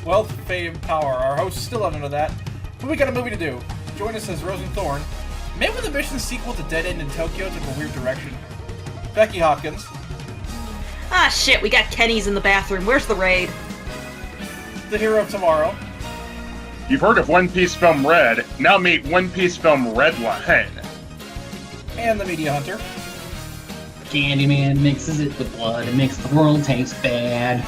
Wealth, fame, power. Our host is still don't know that, but we got a movie to do. Join us as Rose and Thorn. Maybe the mission sequel to Dead End in Tokyo took a weird direction. Becky Hopkins. Ah, shit, we got Kenny's in the bathroom. Where's the raid? The Hero of Tomorrow. You've heard of One Piece Film Red. Now meet One Piece Film Redline. And the Media Hunter. Candyman mixes it with blood and makes the world taste bad.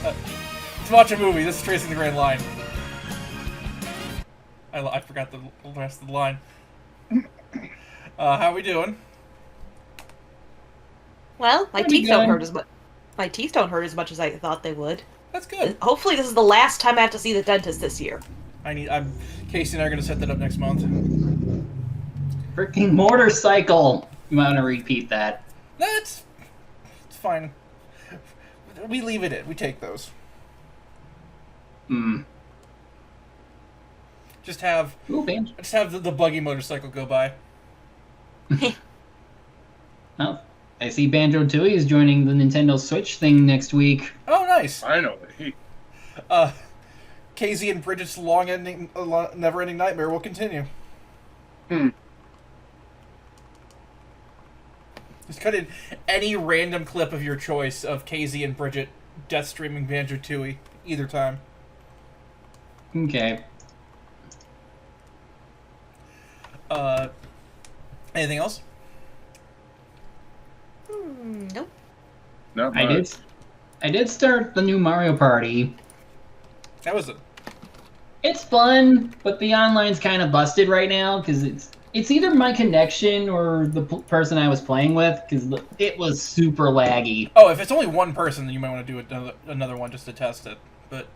Let's watch a movie. This is Tracing the Grand Line. I forgot the rest of the line. How we doing? Well, my Pretty teeth don't good. hurt as much. My teeth don't hurt as much as I thought they would. That's good. Hopefully, this is the last time I have to see the dentist this year. Casey and I are gonna set that up next month. Freaking motorcycle! You want to repeat that? It's fine. We leave it in. We take those. Hmm. Just have Ooh, Banjo. the buggy motorcycle go by. Oh, I see Banjo-Tooie is joining the Nintendo Switch thing next week. Oh, nice. Finally. Casey and Bridget's never-ending nightmare will continue. Just cut in any random clip of your choice of Casey and Bridget death streaming Banjo-Tooie either time. Okay. Anything else? Nope. Not I much. did start the new Mario Party. How was it? It's fun, but the online's kind of busted right now because it's either my connection or the person I was playing with because it was super laggy. Oh, if it's only one person, then you might want to do another one just to test it. But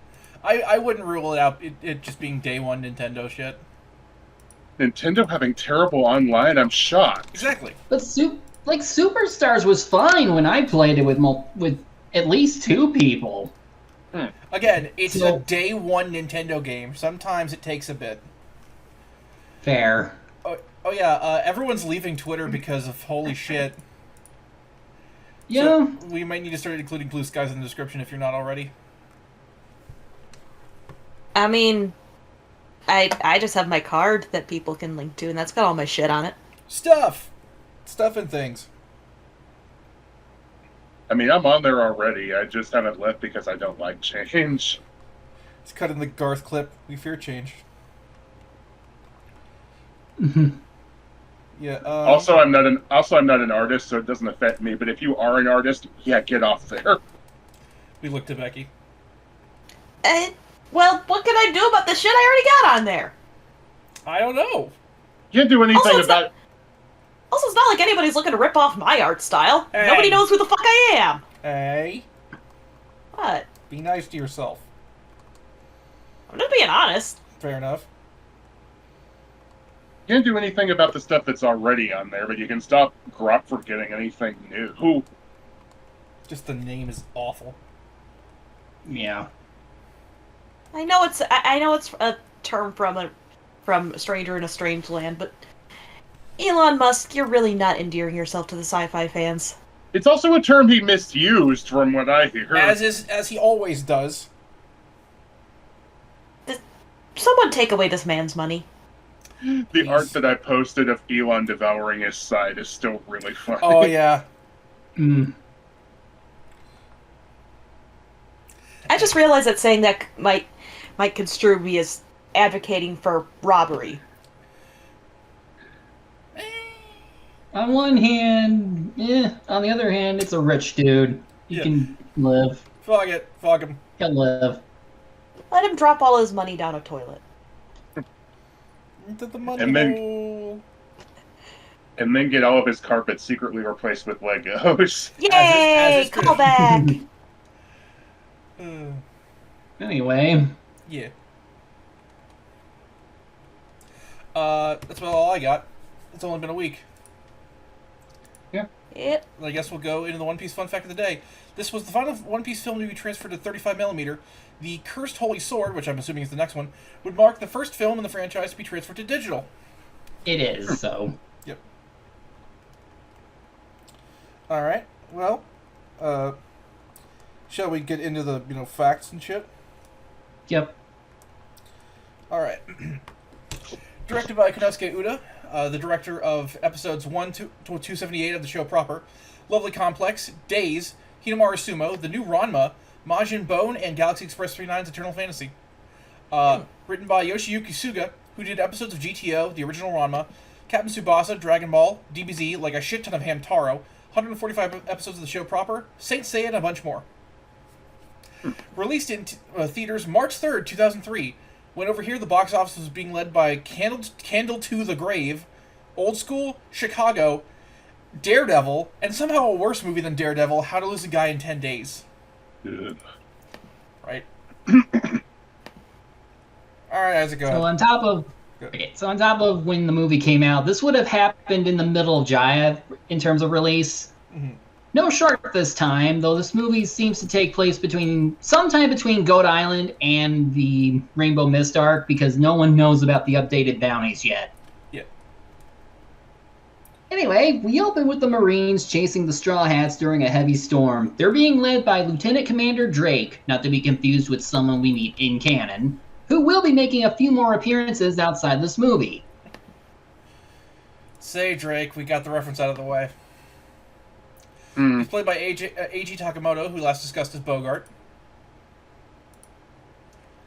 I wouldn't rule it out. It just being day one Nintendo shit. Nintendo having terrible online, I'm shocked. Exactly. But Superstars was fine when I played it with at least 2 people. Again, it's So- a day one Nintendo game. Sometimes it takes a bit. Fair. Oh yeah, everyone's leaving Twitter because of holy shit. Yeah. So we might need to start including blue skies in the description if you're not already. I mean, I just have my card that people can link to, and that's got all my shit on it. Stuff and things. I mean, I'm on there already. I just haven't left because I don't like change. Let's cut in the Garth clip. We fear change. Yeah. Also, I'm not an artist, so it doesn't affect me. But if you are an artist, yeah, get off there. We looked to Becky. Well, what can I do about the shit I already got on there? I don't know. You can't do anything Also, it's about. Also, it's not like anybody's looking to rip off my art style. Hey. Nobody knows who the fuck I am. Hey, What? be nice to yourself. I'm just being honest. Fair enough. You can't do anything about the stuff that's already on there, but you can stop Grok from getting anything new. Just the name is awful. Yeah. I know it's a term from a stranger in a strange land, but Elon Musk, you're really not endearing yourself to the sci-fi fans. It's also a term he misused, from what I hear. As he always does. Someone take away this man's money. The art that I posted of Elon devouring his side is still really funny. Oh yeah. Mm. I just realized that saying that might construe me as advocating for robbery. On one hand, on the other hand, it's a rich dude. He Yeah. can live. Fog it. Fog him. He'll live. Let him drop all his money down a toilet. Into the money And then- hole. And then get all of his carpets secretly replaced with Legos. Yay! as Call back! Anyway, Yeah. That's about all I got. It's only been a week. Yep. I guess we'll go into the One Piece fun fact of the day. This was the final One Piece film to be transferred to 35mm. The Cursed Holy Sword, which I'm assuming is the next one, would mark the first film in the franchise to be transferred to digital. it is, so. Yep. Alright, well, shall we get into the, facts and shit? Yep. All right. Directed by Konosuke Uda, the director of episodes 1 to 278 of the show proper, Lovely Complex, Days, Hinomaru Sumo, The New Ranma, Majin Bone, and Galaxy Express 39's Eternal Fantasy. Written by Yoshiyuki Suga, who did episodes of GTO, the original Ranma, Captain Tsubasa, Dragon Ball, DBZ, like a shit ton of Hamtaro, 145 episodes of the show proper, Saint Seiya, and a bunch more. Released in theaters March 3rd, 2003, when over here the box office was being led by Candle to the Grave, Old School, Chicago, Daredevil, and somehow a worse movie than Daredevil, How to Lose a Guy in 10 Days. Good. Right? Alright, Isaac, go ahead. So on top of when the movie came out, this would have happened in the middle of Jaya in terms of release. Mm-hmm. No shark this time, though this movie seems to take place sometime between Goat Island and the Rainbow Mist arc, because no one knows about the updated bounties yet. Yeah. Anyway, we open with the Marines chasing the Straw Hats during a heavy storm. They're being led by Lieutenant Commander Drake, not to be confused with someone we meet in canon, who will be making a few more appearances outside this movie. Say, Drake, we got the reference out of the way. He's played by Eiji Takamoto, who last discussed as Bogart.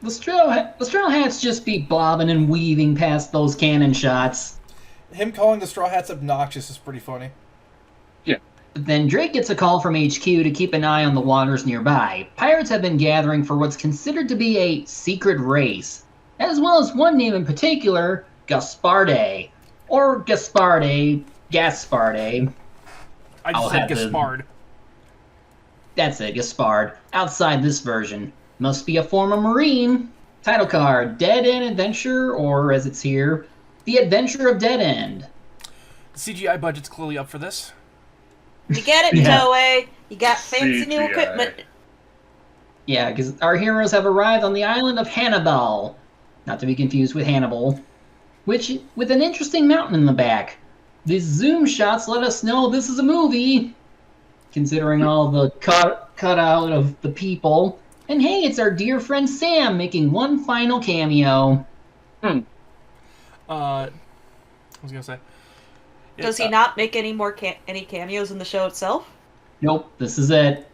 The Straw Hats just be bobbing and weaving past those cannon shots. Him calling the Straw Hats obnoxious is pretty funny. Yeah. But then Drake gets a call from HQ to keep an eye on the waters nearby. Pirates have been gathering for what's considered to be a secret race, as well as one name in particular, Gasparde. Or Gasparde. I just said Gaspard. That's it, Gaspard. Outside this version. Must be a former Marine. Title card, Dead End Adventure, or as it's here, The Adventure of Dead End. The CGI budget's clearly up for this. You get it, Yeah. Toei. You got fancy new CGI. equipment. Yeah, because our heroes have arrived on the island of Hannibal. Not to be confused with Hannibal. Which, with an interesting mountain in the back. These zoom shots let us know this is a movie, considering all the cut out of the people. And hey, it's our dear friend Sam making one final cameo. I was gonna say. Does he not make any more any cameos in the show itself? Nope, this is it.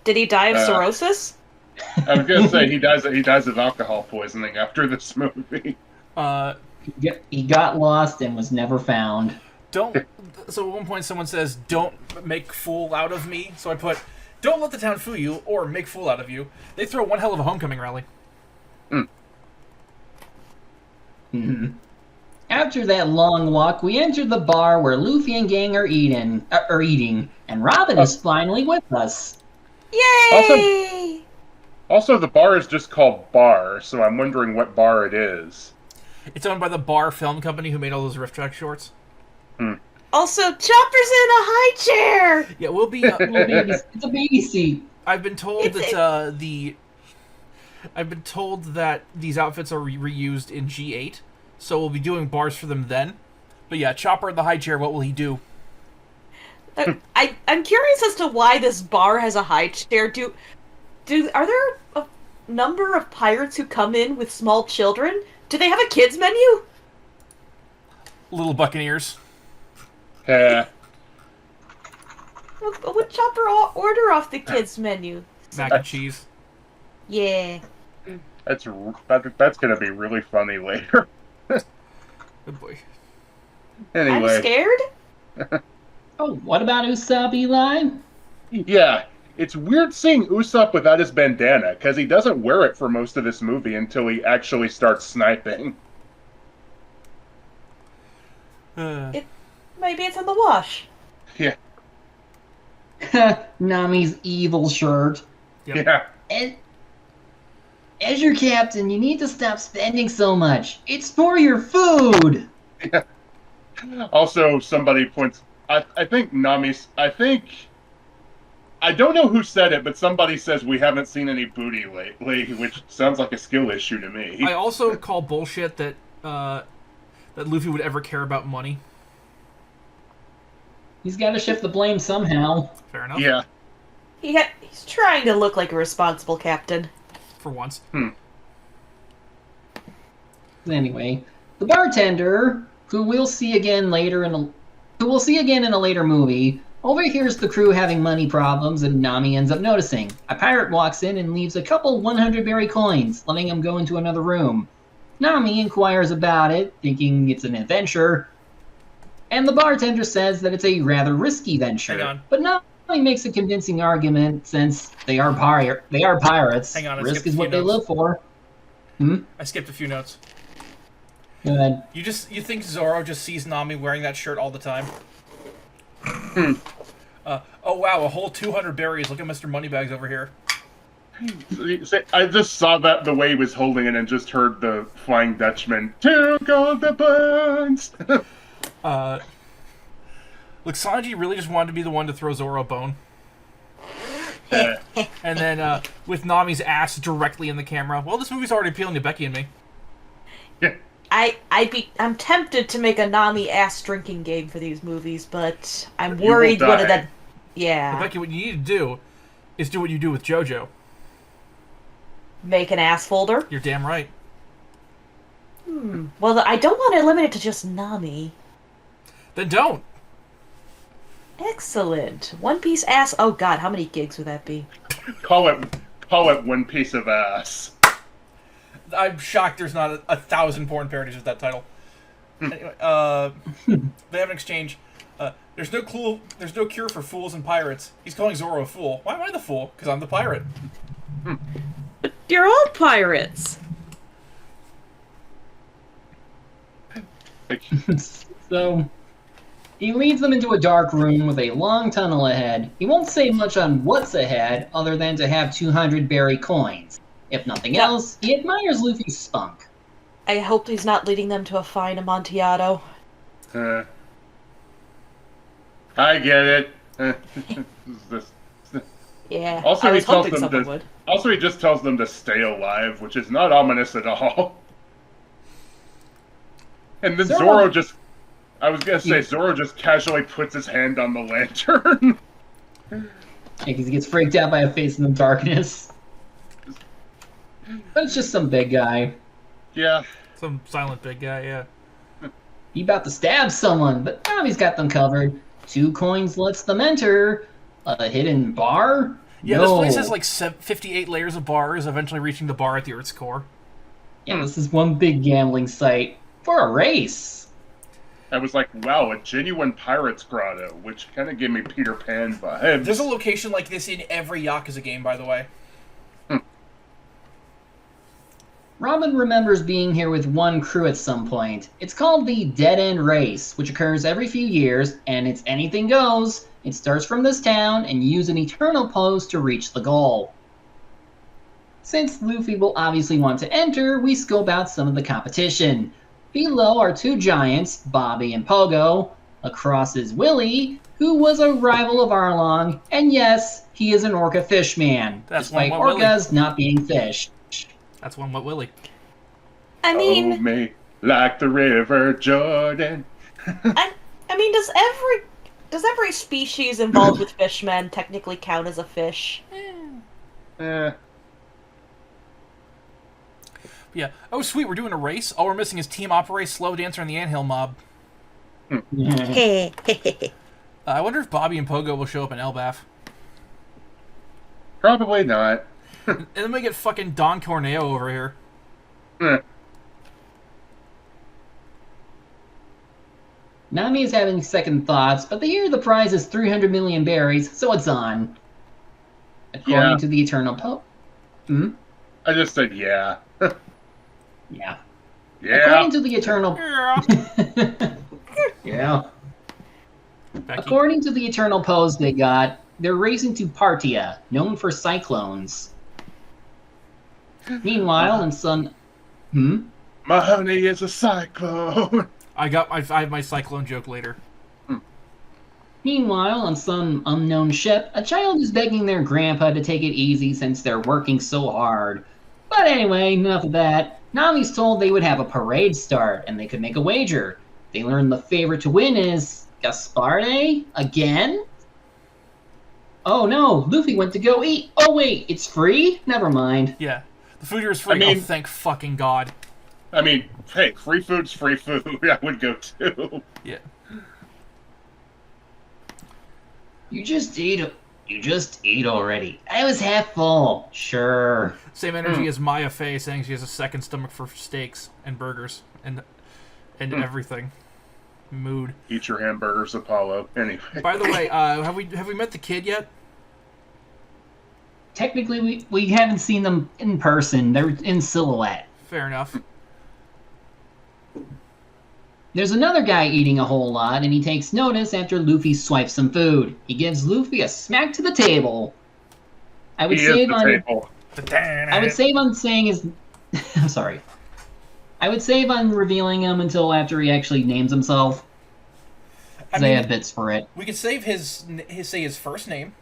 Did he die of cirrhosis? I was gonna say he dies of alcohol poisoning after this movie. He got lost and was never found. So at one point someone says, "Don't make fool out of me." So I put, "Don't let the town fool you," or "Make fool out of you." They throw one hell of a homecoming rally. Mm-hmm. After that long walk, we enter the bar where Luffy and gang are eating, and Robin is finally with us. Yay! Also, the bar is just called Bar, so I'm wondering what bar it is. It's owned by the Bar Film Company, who made all those Rift Track shorts. Also, Chopper's in a high chair! Yeah, we'll be. It's a baby seat. I've been told I've been told that these outfits are reused in G8, so we'll be doing bars for them then. But yeah, Chopper in the high chair. What will he do? I'm curious as to why this bar has a high chair. Are there a number of pirates who come in with small children? Do they have a kids menu? Little Buccaneers. Yeah. What would Chopper order off the kids menu? Mac and cheese. Yeah. That's gonna be really funny later. Good boy. Anyway. I'm scared. Oh, what about Usopp, Eli? Yeah, it's weird seeing Usopp without his bandana, because he doesn't wear it for most of this movie until he actually starts sniping. Maybe it's in the wash. Yeah. Nami's evil shirt. Yep. Yeah. As your captain, you need to stop spending so much. It's for your food! Yeah. Also, somebody points... I think I don't know who said it, but somebody says we haven't seen any booty lately, which sounds like a skill issue to me. I also call bullshit that Luffy would ever care about money. He's got to shift the blame somehow. Fair enough. Yeah. He's trying to look like a responsible captain. For once. Anyway, the bartender, who we'll see again in a later movie, overhears the crew having money problems, and Nami ends up noticing. A pirate walks in and leaves a couple 100-berry coins, letting him go into another room. Nami inquires about it, thinking it's an adventure, and the bartender says that it's a rather risky venture. Hang on. But Nami makes a convincing argument since they are pirates. Hang on, I Risk skipped is a what few they notes. live for. I skipped a few notes. Go ahead. You think Zoro just sees Nami wearing that shirt all the time? Oh wow, a whole 200 berries. Look at Mr. Moneybags over here. I just saw that the way he was holding it and just heard the Flying Dutchman. Took all the buns. Look, Sanji really just wanted to be the one to throw Zoro a bone. Yeah. And then, with Nami's ass directly in the camera. Well, this movie's already appealing to Becky and me. Yeah. I'm tempted to make a Nami ass drinking game for these movies, but I'm worried will what die. that. Yeah. But Becky, what you need to do is do what you do with JoJo. Make an ass folder. You're damn right. Well, I don't want to limit it to just Nami. Then don't. Excellent. One Piece ass. Oh God, how many gigs would that be? Call it one piece of ass. I'm shocked there's not a 1,000 porn parodies with that title. Anyway, they have an exchange. There's no cure for fools and pirates. He's calling Zoro a fool. Why am I the fool? Because I'm the pirate. You're all pirates. So, he leads them into a dark room with a long tunnel ahead. He won't say much on what's ahead, other than to have 200 berry coins. If nothing else, he admires Luffy's spunk. I hope he's not leading them to a fine Amontillado. I get it. Yeah. Also, I he was tells hoping them someone to. would. Also, he just tells them to stay alive, which is not ominous at all. And then Zoro just. I was gonna say, Zoro just casually puts his hand on the lantern. Because he gets freaked out by a face in the darkness. But it's just some big guy. Yeah. Some silent big guy, yeah. He about to stab someone, but Nami's got them covered. 2 coins lets them enter. A hidden bar? Yeah, no. This place has like 58 layers of bars, eventually reaching the bar at the Earth's core. Yeah, this is one big gambling site. For a race. I was like, wow, a genuine pirate's grotto, which kind of gave me Peter Pan vibes. There's a location like this in every Yakuza game, by the way. Robin remembers being here with one crew at some point. It's called the Dead End Race, which occurs every few years, and it's anything goes. It starts from this town, and you use an eternal pose to reach the goal. Since Luffy will obviously want to enter, we scope out some of the competition. Below are 2 giants, Bobby and Pogo. Across is Willy, who was a rival of Arlong, and yes, he is an orca fish man, despite one Willy. orcas not being fish. That's one Wet Willy. I mean, Oh, me like the River Jordan. I mean, does every species involved with fishmen technically count as a fish? Yeah. Oh, sweet, we're doing a race. All we're missing is Team Operate, Slow Dancer, and the Anthill Mob. I wonder if Bobby and Pogo will show up in Elbaf. Probably not. And then we get fucking Don Corneo over here. Nami is having second thoughts, but they hear the prize is 300 million berries, so it's on. According to the Eternal Pope. I just said yeah. Yeah. Yeah. According to the Eternal... Yeah. yeah. Becky. According to the Eternal Pose they got, they're racing to Partia, known for cyclones. Meanwhile, in some... My honey is a cyclone. I have my cyclone joke later. Meanwhile, on some unknown ship, a child is begging their grandpa to take it easy since they're working so hard. But anyway, enough of that. Nami's told they would have a parade start, and they could make a wager. They learn the favorite to win is... Gasparde? Again? Oh no, Luffy went to go eat. Oh wait, it's free? Never mind. Yeah. The food here is free. I mean- oh, thank fucking God. I mean, hey, free food's free food. I would go too. Yeah. You just ate. You just ate already. I was half full. Sure. Same energy as Maya Fey saying she has a second stomach for steaks and burgers and everything. Mood. Eat your hamburgers, Apollo. Anyway. By the way, have we met the kid yet? Technically, we haven't seen them in person. They're in silhouette. Fair enough. There's another guy eating a whole lot, and he takes notice after Luffy swipes some food. He gives Luffy a smack to the table. I would save on saying his. I'm sorry. I would save on revealing him until after he actually names himself. Because I have bits for it. We could save his first name.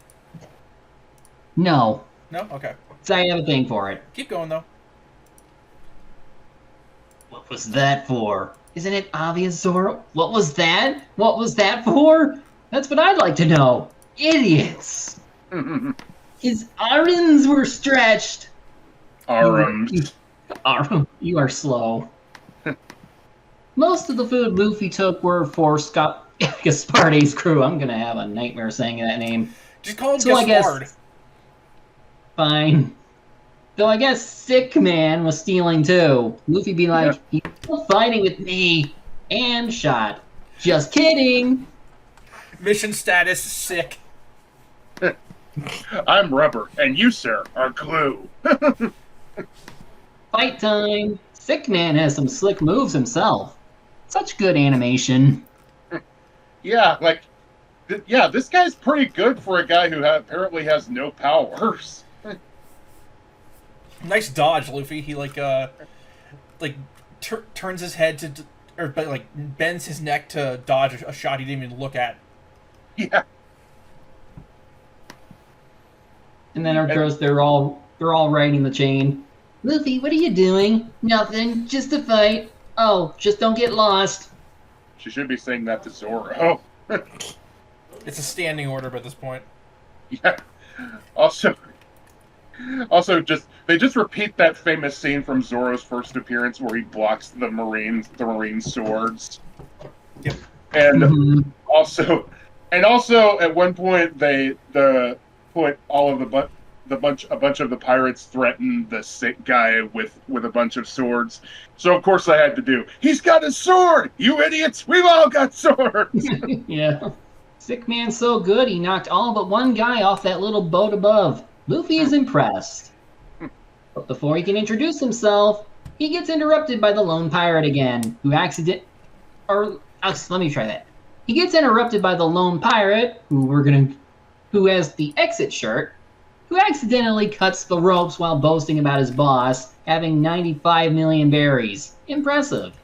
No. No? Okay. So I have a thing for it. Keep going, though. What was that for? Isn't it obvious, Zoro? What was that? What was that for? That's what I'd like to know. Idiots! His arms were stretched. Arms. You are slow. Most of the food Luffy took were for Gasparde's crew. I'm gonna have a nightmare saying that name. Just call him So I Gaspard. guess- Fine. Though I guess Sick Man was stealing too. Luffy be like, he's still fighting with me. And shot. Just kidding. Mission status, sick. I'm rubber, and you, sir, are glue. Fight time. Sick Man has some slick moves himself. Such good animation. Yeah, like, this guy's pretty good for a guy who apparently has no powers. Nice dodge, Luffy. He turns his head bends his neck to dodge a shot he didn't even look at. Yeah. And then of course they're all riding the chain. Luffy, what are you doing? Nothing, just a fight. Oh, just don't get lost. She should be saying that to Zoro. It's a standing order by this point. Yeah. Also, they just repeat that famous scene from Zoro's first appearance where he blocks the marine swords. Yep. And also at one point they put all of a bunch of the pirates threaten the sick guy with a bunch of swords. So of course I had to do. He's got a sword, you idiots! We've all got swords. Yeah. Sick Man's so good he knocked all but one guy off that little boat above. Luffy is impressed. But before he can introduce himself, he gets interrupted by the lone pirate again, who let me try that. He gets interrupted by the lone pirate, who has the exit shirt, who accidentally cuts the ropes while boasting about his boss having 95 million berries. Impressive.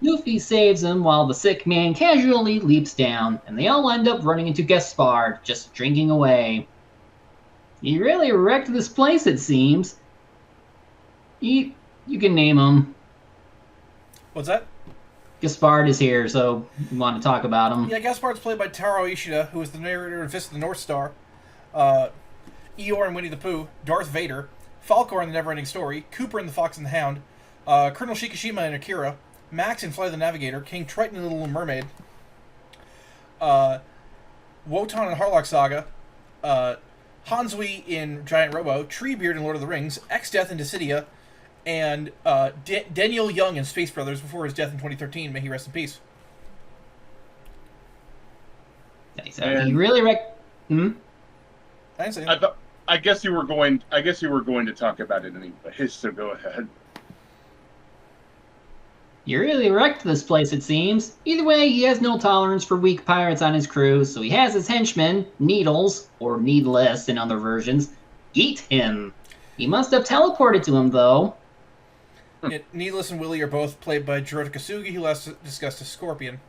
Luffy saves him while the sick man casually leaps down, and they all end up running into Gaspard, just drinking away. He really wrecked this place, it seems. You can name him. What's that? Gaspard is here, so you want to talk about him. Yeah, Gaspard's played by Taro Ishida, who is the narrator of Fist of the North Star, Eeyore in Winnie the Pooh, Darth Vader, Falcor in The Neverending Story, Cooper in The Fox and the Hound, Colonel Shikishima in Akira, Max in Flight of the Navigator, King Triton in The Little Mermaid, Wotan in Harlock Saga, Hansui in Giant Robo, Treebeard in Lord of the Rings, X-Death in Dissidia, and Daniel Young in Space Brothers before his death in 2013. May he rest in peace. So he really wrecked. I didn't say that. I guess you were going to talk about it anyway, so go ahead. You really wrecked this place, it seems. Either way, he has no tolerance for weak pirates on his crew, so he has his henchmen, Needles, or Needless in other versions, eat him. He must have teleported to him, though. Yeah, Needless and Willie are both played by Jiro Kasugi, who last discussed as Scorpion.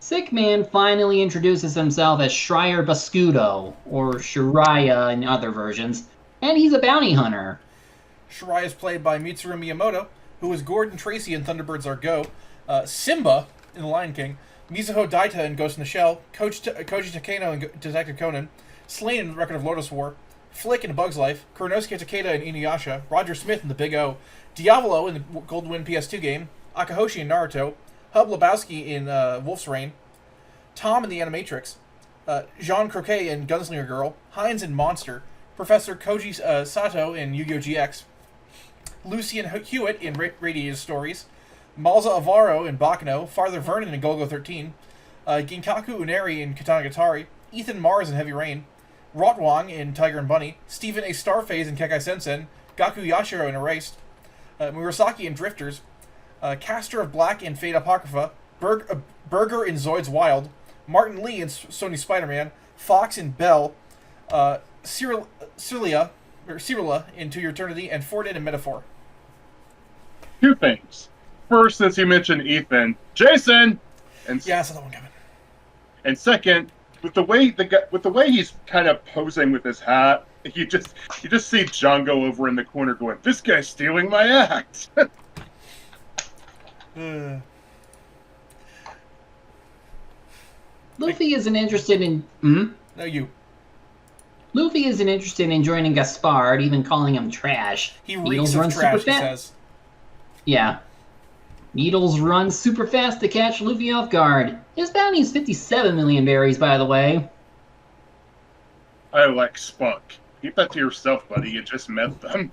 Sick Man finally introduces himself as Schreier Bascudo, or Shiraya in other versions, and he's a bounty hunter. Shirai is played by Mitsuru Miyamoto, who was Gordon Tracy in Thunderbirds Are Go, Simba in The Lion King, Mizuho Daita in Ghost in the Shell, Koji Takeno in Detective Conan, Slain in Record of Lotus War, Flick in A Bug's Life, Kuronosuke Takeda in Inuyasha, Roger Smith in The Big O, Diavolo in the Golden Wind PS2 game, Akahoshi in Naruto, Hub Lebowski in Wolf's Rain, Tom in The Animatrix, Jean Croquet in Gunslinger Girl, Hines in Monster, Professor Koji Sato in Yu-Gi-Oh! GX, Lucian Hewitt in Radiated Stories, Malza Avaro in Baccano, Father Vernon in Golgo 13, Ginkaku Uneri in Katana Gatari, Ethan Mars in Heavy Rain, Rotwang in Tiger and Bunny, Stephen A. Starface in Kekai Sensen, Gaku Yashiro in Erased, Murasaki in Drifters, Caster of Black in Fate Apocrypha, Berger in Zoid's Wild, Martin Lee in Sony Spider-Man, Fox in Bell, Cirilla in To Your Eternity, and Forded in Metaphor. 2 things. First, since you mentioned Ethan, Jason, and Yeah, I saw that one coming. And second, with the way he's kind of posing with his hat, you just see Django over in the corner going, "This guy's stealing my act." Luffy isn't interested in. No, you. Luffy isn't interested in joining Gaspard, even calling him trash. He reeks of trash, he says. Yeah. Needles runs super fast to catch Luffy off guard. His bounty is 57 million berries, by the way. I like spunk. Keep that to yourself, buddy. You just met them.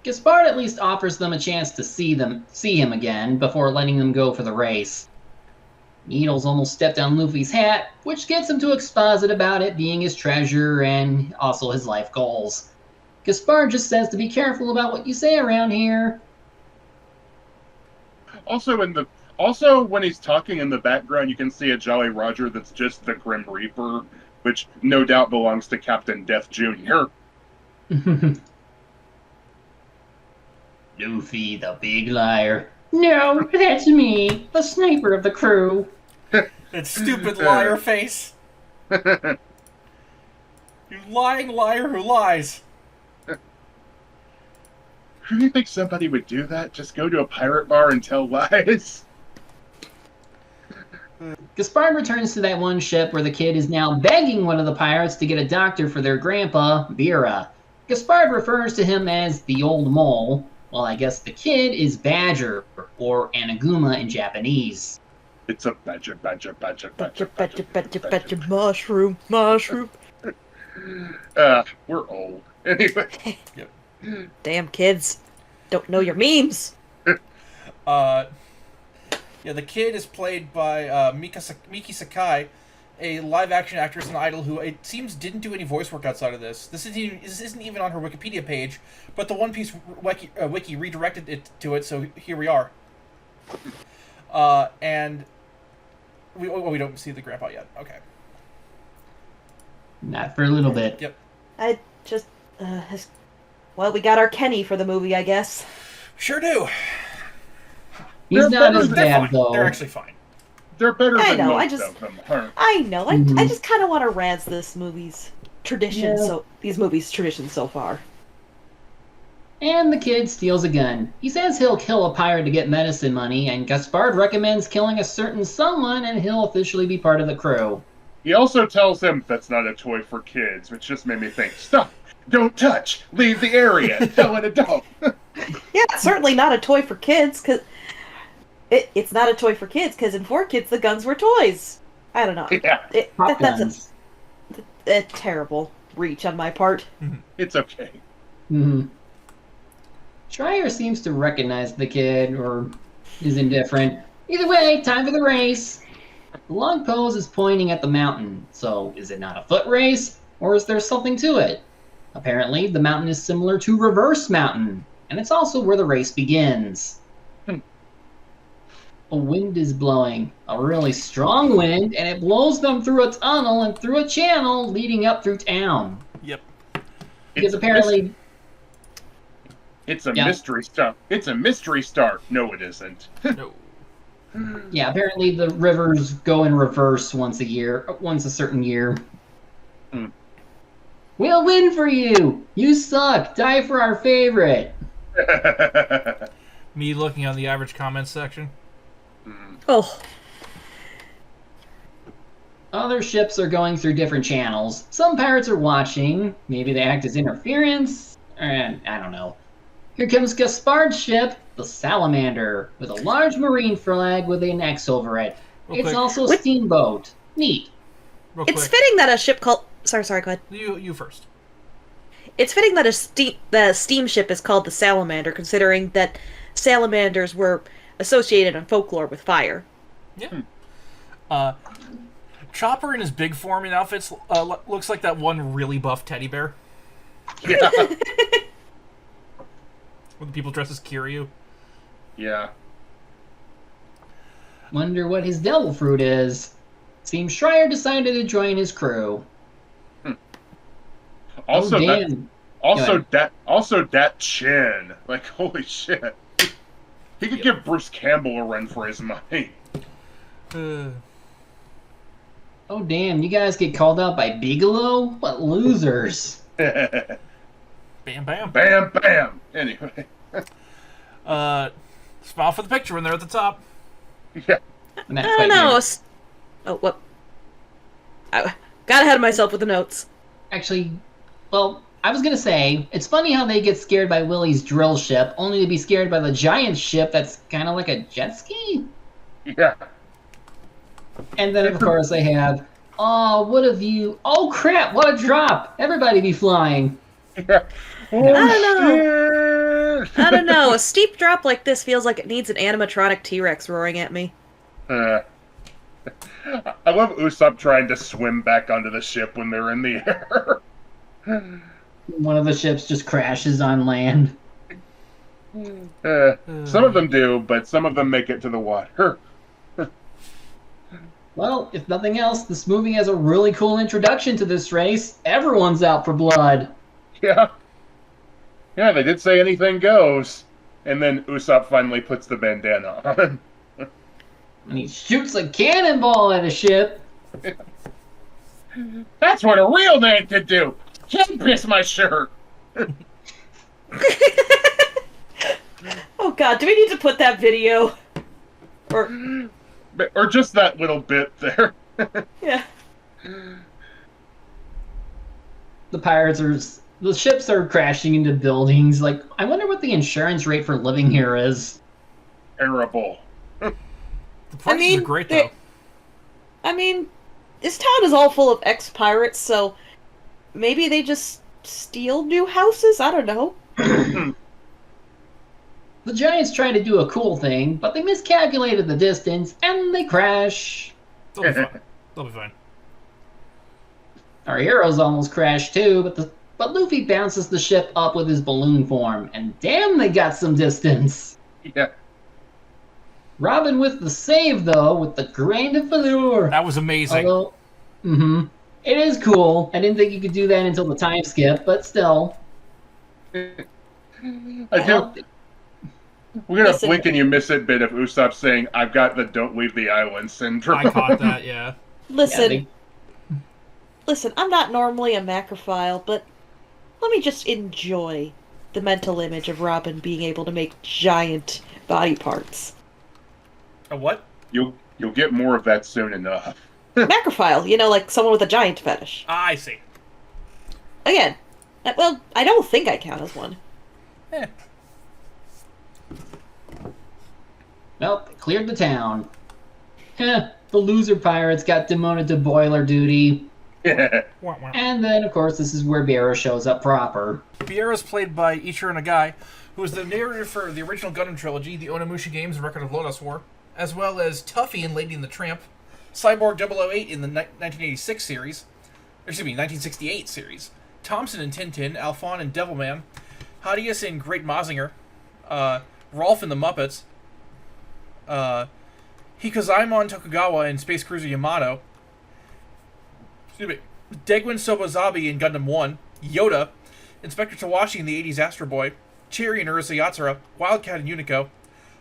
Gaspard at least offers them a chance to see him again before letting them go for the race. Needles almost stepped on Luffy's hat, which gets him to exposit about it being his treasure and also his life goals. Gaspard just says to be careful about what you say around here. Also, when he's talking in the background, you can see a Jolly Roger that's just the Grim Reaper, which no doubt belongs to Captain Death Jr. Luffy, the big liar. No, that's me, the sniper of the crew. That stupid liar face. You lying liar who lies. Do you think somebody would do that? Just go to a pirate bar and tell lies? Gaspard returns to that one ship where the kid is now begging one of the pirates to get a doctor for their grandpa, Vera. Gaspard refers to him as the old mole, while I guess the kid is Badger, or Anaguma in Japanese. It's a badger, mushroom. We're old. Anyway. Yep. Damn kids. Don't know your memes. Yeah, the kid is played by Miki Sakai, a live-action actress and idol who it seems didn't do any voice work outside of this. This isn't even on her Wikipedia page, but the One Piece wiki redirected it to it, so here we are. And we don't see the grandpa yet. Okay. Not for a little bit. Yep. I just, well, we got our Kenny for the movie, I guess. Sure do. He's not as They're bad, fine. though. They're actually fine. They're better I than know, most I just- of them. Huh? I know. Mhm. I just kind of want to razz this movie's tradition. Yeah. So these movies' tradition so far. And the kid steals a gun. He says he'll kill a pirate to get medicine money, and Gaspard recommends killing a certain someone and he'll officially be part of the crew. He also tells him that's not a toy for kids, which just made me think, stop, don't touch, leave the area, tell an adult. Yeah, it's certainly not a toy for kids, because it's not a toy for kids, because in 4Kids the guns were toys. I don't know. Yeah, Pop That's guns. a terrible reach on my part. it's okay. Mm-hmm. Schreier seems to recognize the kid, or is indifferent. Either way, time for the race. The log pose is pointing at the mountain, so is it not a foot race, or is there something to it? Apparently, the mountain is similar to Reverse Mountain, and it's also where the race begins. A wind is blowing, a really strong wind, and it blows them through a tunnel and through a channel leading up through town. Yep. Because apparently... It's a Yeah. mystery star. It's a mystery star. No, it isn't. No. Yeah, apparently the rivers go in reverse once a certain year. Hmm. We'll win for you! You suck! Die for our favorite! Me looking on the average comments section. Oh. Other ships are going through different channels. Some pirates are watching. Maybe they act as interference. And I don't know. Here comes Gaspard's ship, the Salamander, with a large marine flag with an X over it. Real It's quick. also a steamboat. Neat. Real It's quick. fitting that a ship called. Sorry, go ahead. You first. It's fitting that the steamship is called the Salamander, considering that salamanders were associated in folklore with fire. Yeah. Chopper in his big form and outfits looks like that one really buff teddy bear. Yeah. When the people dress as Kiryu. Yeah. Wonder what his devil fruit is. Seems Schreier decided to join his crew. Also, oh, that, damn. also that chin. Like, holy shit. He could give Bruce Campbell a run for his money. Oh, damn, you guys get called out by Bigelow? What losers. Bam, bam. Bam, bam. Anyway. Smile for the picture when they're at the top. Yeah. And that's I don't quite know. weird. Oh, what? I got ahead of myself with the notes. Actually, well, I was gonna say, it's funny how they get scared by Willie's drill ship, only to be scared by the giant ship that's kind of like a jet ski. Yeah. And then, of course, they have, oh, what a view. Oh, crap, what a drop. Everybody be flying. Yeah. Oh, I don't know. A steep drop like this feels like it needs an animatronic T-Rex roaring at me. I love Usopp trying to swim back onto the ship when they're in the air. One of the ships just crashes on land. Some of them do, but some of them make it to the water. Well, if nothing else, this movie has a really cool introduction to this race. Everyone's out for blood. Yeah. Yeah, they did say anything goes. And then Usopp finally puts the bandana on. And he shoots a cannonball at a ship. That's what a real man could do. Can't piss my shirt. Oh god, do we need to put that video? Or just that little bit there. Yeah. The ships are crashing into buildings. Like, I wonder what the insurance rate for living here is. Terrible. The prices are great, though. I mean, this town is all full of ex-pirates, so maybe they just steal new houses? I don't know. The Giants try to do a cool thing, but they miscalculated the distance, and they crash. They'll be fine. They'll be fine. Our heroes almost crash too, but Luffy bounces the ship up with his balloon form, and damn, they got some distance. Yeah. Robin with the save, though, with the grain de fleur. That was amazing. Although, it is cool. I didn't think you could do that until the time skip, but still. I do. We're gonna Listen. blink and you miss it bit of Usopp saying, "I've got the don't leave the island syndrome." I caught that, yeah. Listen, listen, I'm not normally a macrophile, but let me just enjoy the mental image of Robin being able to make giant body parts. A what? You'll get more of that soon enough. Macrophile, you know, like someone with a giant fetish. Ah, I see. Again, well, I don't think I count as one. Eh. Well, they cleared the town. The loser pirates got demoted to boiler duty. Yeah. Wah, wah. And then, of course, this is where Beerus shows up proper. Beerus played by Ichiro Nagai, who was the narrator for the original Gundam trilogy, the Onimusha games, and Record of Lodoss War, as well as Tuffy in Lady and the Tramp, Cyborg 008 in the 1986 series, 1968 series, Thompson in Tintin, Alphon in Devilman, Hadius in Great Mazinger, Rolf in The Muppets, Hikozaemon Tokugawa in Space Cruiser Yamato, Degwin Sobozabi in Gundam 1, Yoda, Inspector Tawashi in the 80s Astro Boy, Cherry in Urusei Yatsura, Wildcat in Unico,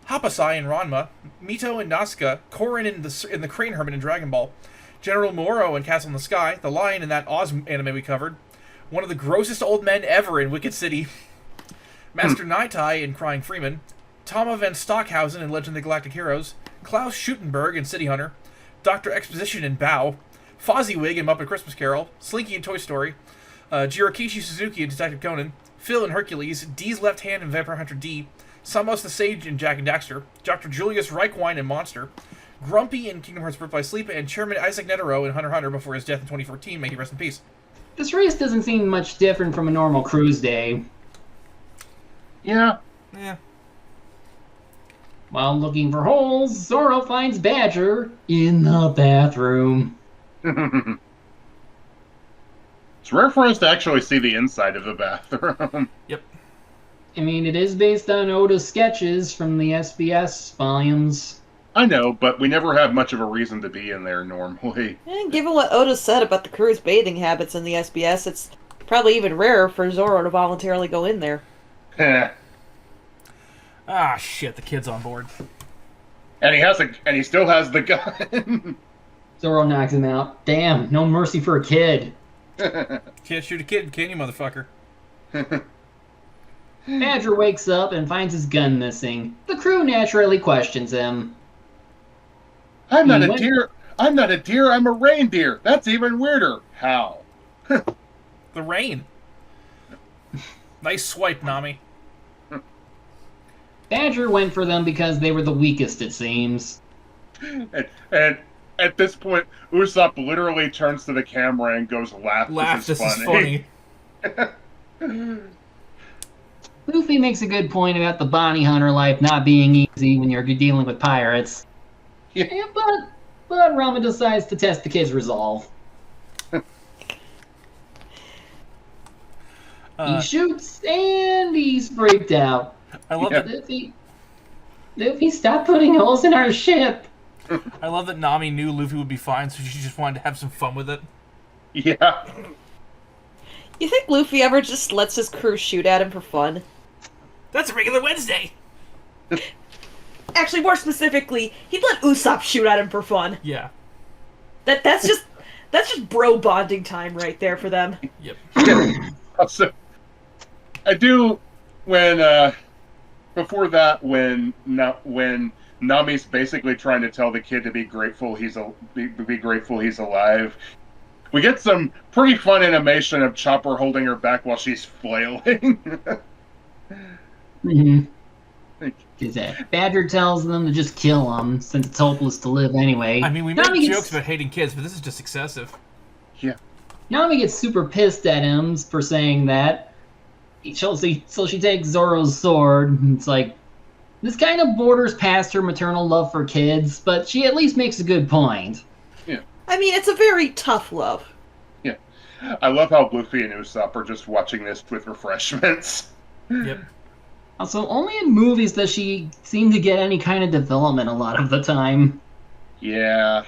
Hapasai in Ranma, Mito in Nazca, Korin in the Crane Hermit in Dragon Ball, General Moro in Castle in the Sky, the Lion in that Oz anime we covered, one of the grossest old men ever in Wicked City, Master Naitai in Crying Freeman, Tama van Stockhausen in Legend of the Galactic Heroes, Klaus Schuttenberg in City Hunter, Dr. Exposition in Bao, Fozziewig in Muppet Christmas Carol, Slinky in Toy Story, Jirakishi Suzuki in Detective Conan, Phil in Hercules, Dee's Left Hand in Vampire Hunter D, Samos the Sage in Jack and Daxter, Dr. Julius Reichwein in Monster, Grumpy in Kingdom Hearts Birth by Sleep, and Chairman Isaac Netero in Hunter x Hunter before his death in 2014. May he rest in peace. This race doesn't seem much different from a normal cruise day. Yeah. Yeah. While looking for holes, Zoro finds Badger in the bathroom. It's rare for us to actually see the inside of the bathroom. Yep. I mean, it is based on Oda's sketches from the SBS volumes. I know, but we never have much of a reason to be in there normally. And given what Oda said about the crew's bathing habits in the SBS, it's probably even rarer for Zoro to voluntarily go in there. Ah, shit, the kid's on board. And he still has the gun. Zoro knocks him out. Damn, no mercy for a kid. Can't shoot a kid, can you, motherfucker? Badger wakes up and finds his gun missing. The crew naturally questions him. I'm not a deer, I'm a reindeer. That's even weirder. How? The rain. Nice swipe, Nami. Badger went for them because they were the weakest, it seems. And at this point, Usopp literally turns to the camera and goes, "Laugh, this is funny." Luffy makes a good point about the bounty hunter life not being easy when you're dealing with pirates. Yeah. But Rama decides to test the kid's resolve. He shoots and he's freaked out. I love that. Luffy, stop putting holes in our ship. I love that Nami knew Luffy would be fine, so she just wanted to have some fun with it. Yeah. You think Luffy ever just lets his crew shoot at him for fun? That's a regular Wednesday. Actually, more specifically, he'd let Usopp shoot at him for fun. Yeah. That's just bro bonding time right there for them. Yep. Yeah. Also, I do before that when Nami's basically trying to tell the kid to be grateful be grateful he's alive. We get some pretty fun animation of Chopper holding her back while she's flailing. Mm-hmm. Badger tells them to just kill him since it's hopeless to live anyway. I mean, we make jokes about hating kids, but this is just excessive. Yeah. Nami gets super pissed at him for saying that. So she takes Zoro's sword. And it's like, this kind of borders past her maternal love for kids, but she at least makes a good point. Yeah. I mean, it's a very tough love. Yeah. I love how Luffy and Usopp are just watching this with refreshments. Yep. Also, only in movies does she seem to get any kind of development a lot of the time. Yeah.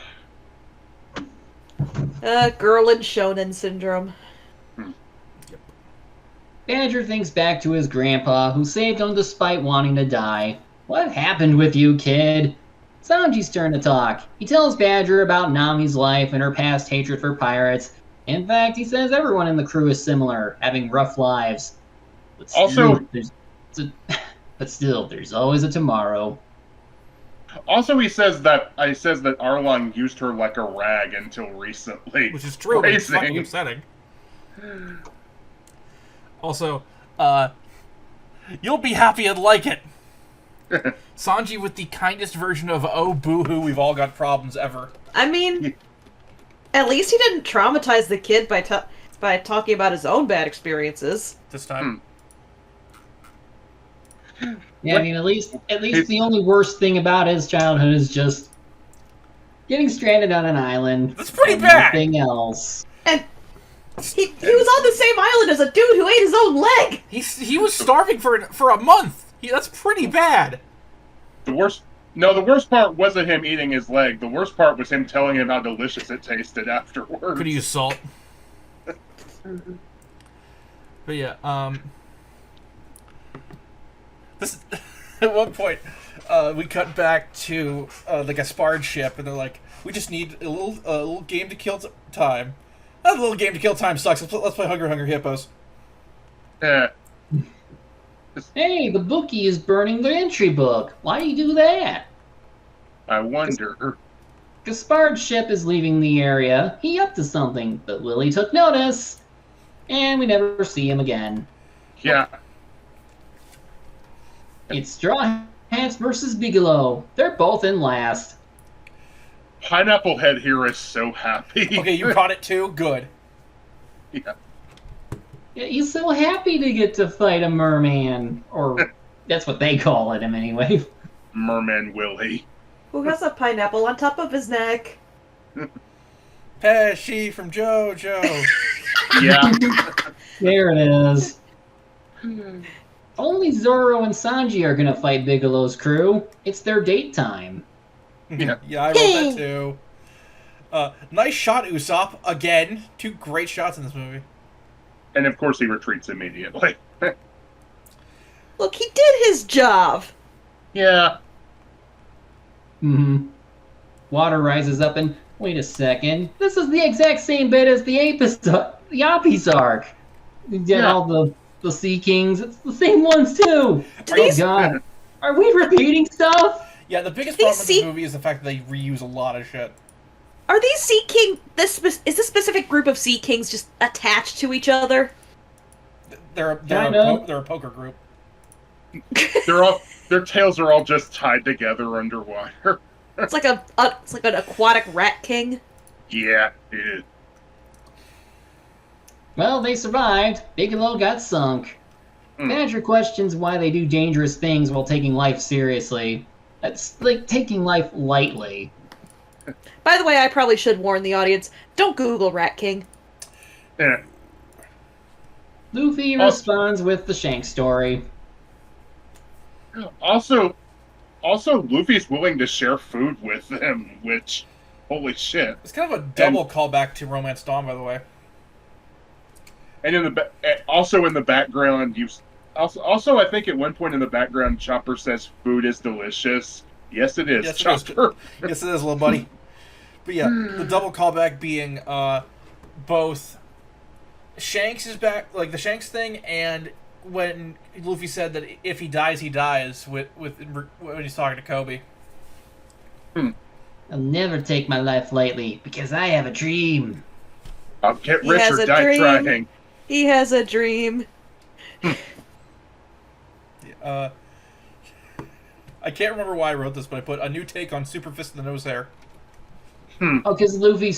Girl in shonen syndrome. Badger thinks back to his grandpa, who saved him despite wanting to die. What happened with you, kid? Sanji's turn to talk. He tells Badger about Nami's life and her past hatred for pirates. In fact, he says everyone in the crew is similar, having rough lives. But still, there's always a tomorrow. Also, he says that Arlong used her like a rag until recently. Which is true, but it's fucking upsetting. Also, you'll be happy and like it. Sanji with the kindest version of "oh boo-hoo, we've all got problems" ever. I mean, at least he didn't traumatize the kid by talking about his own bad experiences. This time. Yeah, I mean, at least the only worst thing about his childhood is just getting stranded on an island. That's pretty bad! Nothing else. And he was on the same island as a dude who ate his own leg! He was starving for a month! That's pretty bad! The worst part wasn't him eating his leg. The worst part was him telling him how delicious it tasted afterwards. Could use salt. But yeah, this at one point, we cut back to the Gaspard ship, and they're like, "We just need a little game to kill time." That little game to kill time sucks. Let's play Hungry Hippos. Yeah. Hey, the bookie is burning the entry book. Why do you do that? I wonder. Gaspard's ship is leaving the area. He up to something, but Willie took notice, and we never see him again. Yeah. It's Straw Hats versus Bigelow. They're both in last. Pineapple Head here is so happy. Okay, you caught it too? Good. Yeah. Yeah, he's so happy to get to fight a merman. Or that's what they call it him anyway. Merman Willie. Who has a pineapple on top of his neck? Pesci from JoJo. Yeah. There it is. Only Zoro and Sanji are gonna fight Bigelow's crew. It's their date time. Yeah. Yeah, I wrote that too. Nice shot, Usopp. Again, 2 great shots in this movie. And of course he retreats immediately. Look, he did his job. Yeah. Water rises up and wait a second. This is the exact same bit as the Apis arc. We did all the Sea Kings. It's the same ones too. Oh God, are we repeating stuff? Yeah, the biggest problem with this movie is the fact that they reuse a lot of shit. Are these Sea King? Is this specific group of Sea Kings just attached to each other? They're a poker group. Their tails are all just tied together underwater. It's like it's like an aquatic rat king. Yeah, it is. Well, they survived. Bigelow got sunk. Badger questions why they do dangerous things while taking life seriously. That's like taking life lightly. By the way, I probably should warn the audience, don't Google Rat King. Yeah. Luffy responds with the Shanks story. Also, Luffy's willing to share food with them, which, holy shit. It's kind of a double callback to Romance Dawn, by the way. And in the background, also I think at one point in the background, Chopper says food is delicious. Yes, it is, Chopper. Yes, it is, little buddy. But yeah, the double callback being both Shanks is back, like the Shanks thing, and when Luffy said that if he dies, he dies, when he's talking to Kobe. I'll never take my life lightly because I have a dream. I'll get rich or die trying. He has a dream. I can't remember why I wrote this, but I put a new take on Super Fist of the Nose Hair. Oh, because Luffy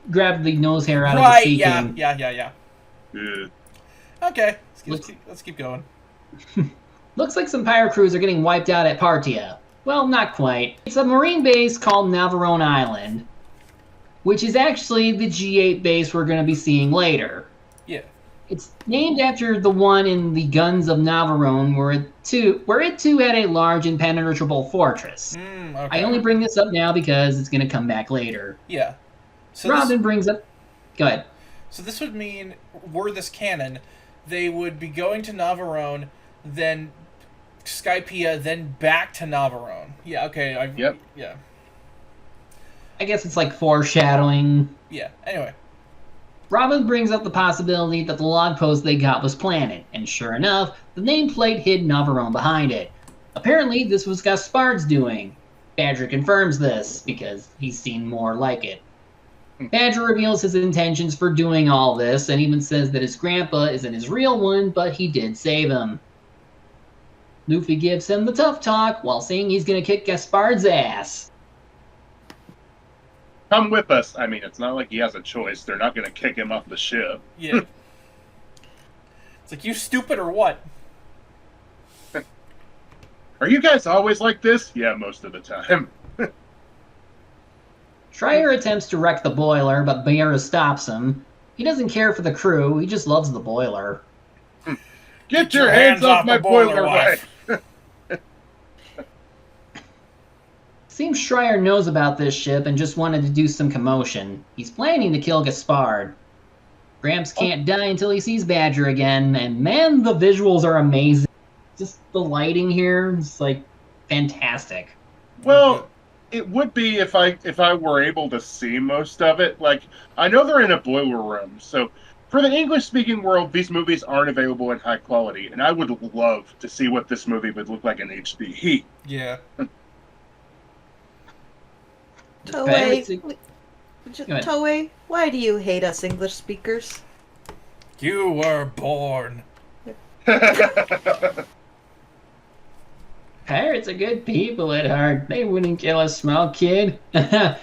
grabbed the nose hair out of the Sea King. Yeah. Okay, let's keep going. Looks like some pirate crews are getting wiped out at Partia. Well, not quite. It's a marine base called Navarone Island, which is actually the G8 base we're going to be seeing later. Yeah. It's named after the one in the Guns of Navarone, where it too had a large impenetrable fortress. Okay. I only bring this up now because it's going to come back later. Yeah. So Robin brings up... Go ahead. So this would mean, were this canon, they would be going to Navarone, then Skypiea, then back to Navarone. Yeah, okay. Yep. Yeah. I guess it's like foreshadowing. Yeah, anyway. Robin brings up the possibility that the log post they got was planted, and sure enough, the nameplate hid Navarone behind it. Apparently, this was Gaspard's doing. Badger confirms this, because he's seen more like it. Badger reveals his intentions for doing all this, and even says that his grandpa isn't his real one, but he did save him. Luffy gives him the tough talk, while saying he's gonna kick Gaspard's ass. Come with us. I mean, it's not like he has a choice. They're not going to kick him off the ship. Yeah. It's like, you stupid or what? Are you guys always like this? Yeah, most of the time. Schreier attempts to wreck the boiler, but Beerus stops him. He doesn't care for the crew, he just loves the boiler. Get your hands off my boiler wife! Seems Schreier knows about this ship and just wanted to do some commotion. He's planning to kill Gaspard. Gramps can't die until he sees Badger again, and man, the visuals are amazing. Just the lighting here is like fantastic. Well, it would be if I were able to see most of it. Like, I know they're in a boiler room, so for the English-speaking world, these movies aren't available in high quality, and I would love to see what this movie would look like in HD. Yeah. Pirates- Toei, why do you hate us English speakers? You were born. Pirates are good people at heart. They wouldn't kill a small kid. You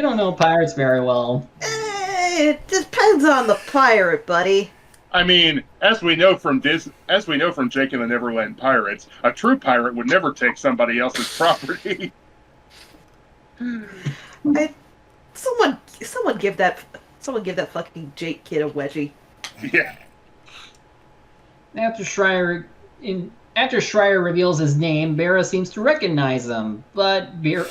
don't know pirates very well. It depends on the pirate, buddy. I mean, as we know from Jake and the Neverland Pirates, a true pirate would never take somebody else's property. Someone give that fucking Jake kid a wedgie. Yeah. After Schreier reveals his name, Vera seems to recognize him, but Vera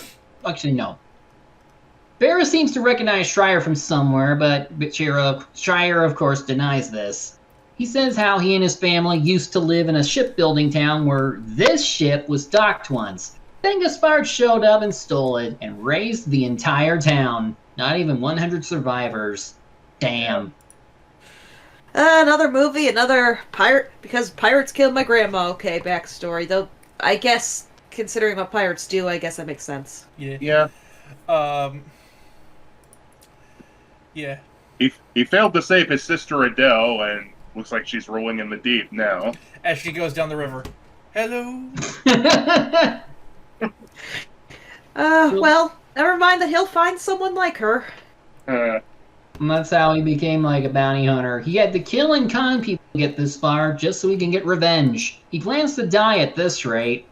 seems to recognize Schreier from somewhere, but Schreier, of course, denies this. He says how he and his family used to live in a shipbuilding town where this ship was docked once. Then Gaspard showed up and stole it, and razed the entire town. Not even 100 survivors. Damn. Another movie, another pirate, because pirates killed my grandma. Okay, backstory. Though, I guess, considering what pirates do, I guess that makes sense. Yeah. Yeah. Yeah. He failed to save his sister Adele, and looks like she's rolling in the deep now. As she goes down the river. Hello. Well, never mind that he'll find someone like her. And that's how he became like a bounty hunter. He had to kill and con people to get this far, just so he can get revenge. He plans to die at this rate.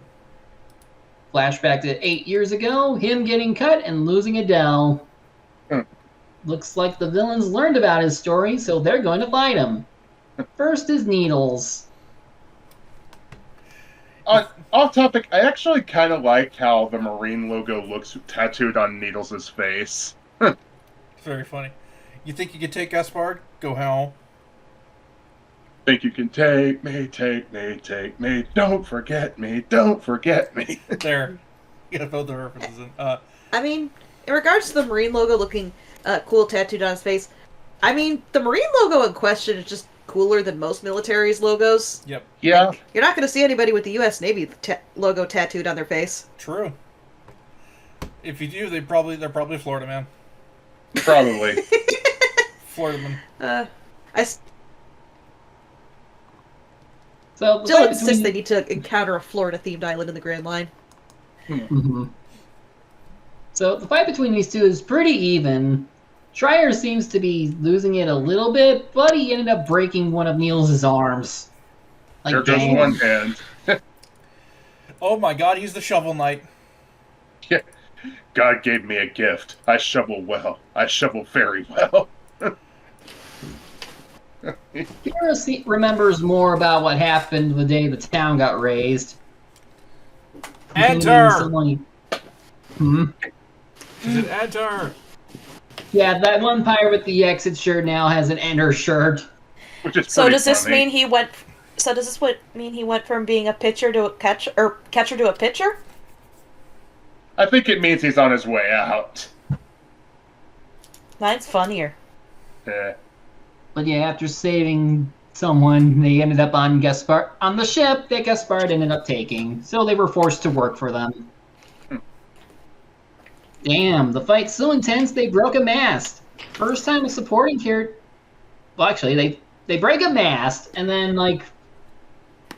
Flashback to 8 years ago, him getting cut and losing Adele. Looks like the villains learned about his story, so they're going to fight him. First is Needles. Off topic, I actually kind of like how the Marine logo looks tattooed on Needles' face. It's very funny. You think you could take Gaspard? Go how? Think you can take me, don't forget me, don't forget me. There. You gotta throw the references in. I mean, in regards to the Marine logo looking cool tattooed on his face, I mean, the Marine logo in question is just cooler than most militaries' logos. Yep. Yeah. You're not going to see anybody with the U.S. Navy logo tattooed on their face. True. If you do, they're probably Florida man. Probably. Florida man. So Still insist they need to encounter a Florida-themed island in the Grand Line. Mm-hmm. So the fight between these two is pretty even. Schreier seems to be losing it a little bit, but he ended up breaking one of Niels' arms. Like, there goes damn. one hand. Oh my god, he's the Shovel Knight. Yeah. God gave me a gift. I shovel well. I shovel very well. Hero remembers more about what happened the day the town got razed. Enter! She said, enter! Yeah, that one pirate with the exit shirt now has an enter shirt. Which is So pretty does this funny. mean he went? So does this mean he went from being a pitcher to a catcher, or catcher to a pitcher? I think it means he's on his way out. Mine's funnier. Yeah. But yeah, after saving someone, they ended up on the ship that Gaspard ended up taking. So they were forced to work for them. Damn, the fight's so intense they broke a mast. First time a supporting character. Well, actually, they break a mast and then like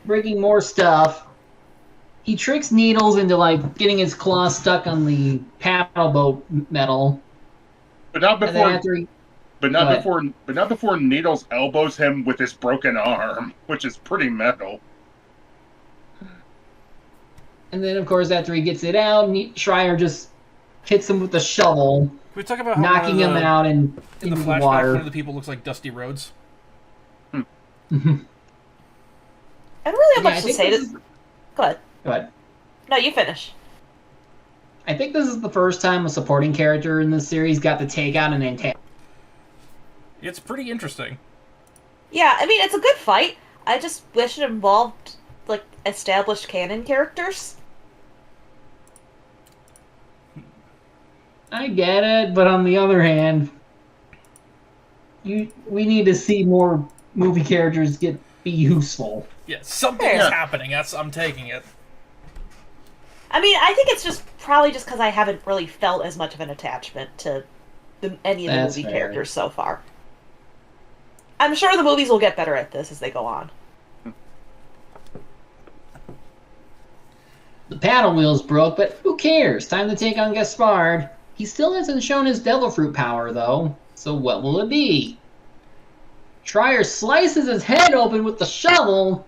breaking more stuff. He tricks Needles into like getting his claws stuck on the paddle boat metal. But not And then before after he, but not before Needles elbows him with his broken arm, which is pretty metal. and then of course after he gets it out, Schreier just hits him with a shovel, Can we talk about how knocking him out and in the into flashback, the water. one of the people looks like Dusty Rhodes? I don't really have Yeah, much I to think say. this is- Go ahead. But No, you finish. I think this is the first time a supporting character in this series got to take out an antagonist. It's pretty interesting. Yeah, I mean, it's a good fight. I just wish it involved, like, established canon characters. I get it, but on the other hand, we need to see more movie characters be useful. Yeah, something Fair. is happening. I'm taking it. I mean, I think it's probably just because I haven't really felt as much of an attachment to any of the That's movie fair. characters so far. I'm sure the movies will get better at this as they go on. The paddle wheel's broke, but who cares? Time to take on Gaspard. He still hasn't shown his devil fruit power, though. So what will it be? Schreier slices his head open with the shovel.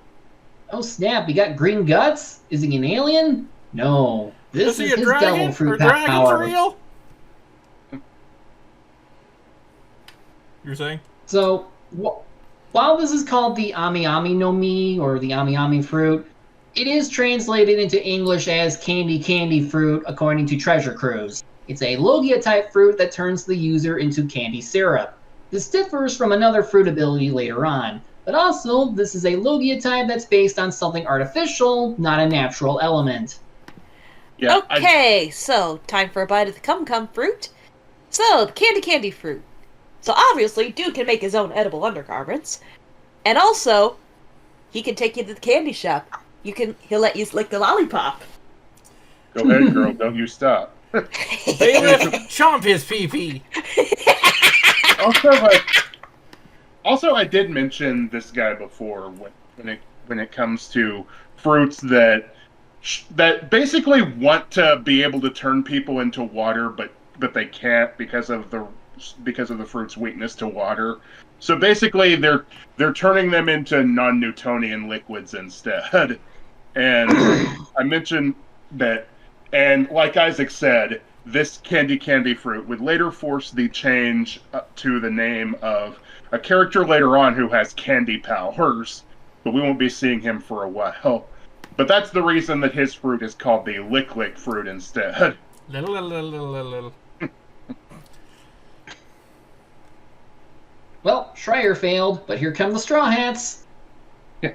Oh snap, he got green guts? Is he an alien? No. This Is is he a his dragon? devil Or fruit dragons power. real? You're saying? So, while this is called the Ami Ami no Mi, or the Ami Ami fruit, it is translated into English as candy fruit, according to Treasure Cruise. It's a Logia-type fruit that turns the user into candy syrup. This differs from another fruit ability later on, but also, this is a Logia-type that's based on something artificial, not a natural element. Yeah. Okay, so time for a bite of the cum fruit. So, the candy fruit. So obviously, dude can make his own edible undergarments. And also, he can take you to the candy shop. He'll let you lick the lollipop. Go ahead, girl. Don't you stop. Bailiff, chomp his pee-pee. Also, I did mention this guy before when it comes to fruits that basically want to be able to turn people into water, but they can't because of the fruit's weakness to water. So basically, they're turning them into non-Newtonian liquids instead. And I mentioned that, and like Isaac said, this candy fruit would later force the change to the name of a character later on who has candy powers, but we won't be seeing him for a while. But that's the reason that his fruit is called the Lick fruit instead. Little. Well, Schreier failed, but here come the Straw Hats.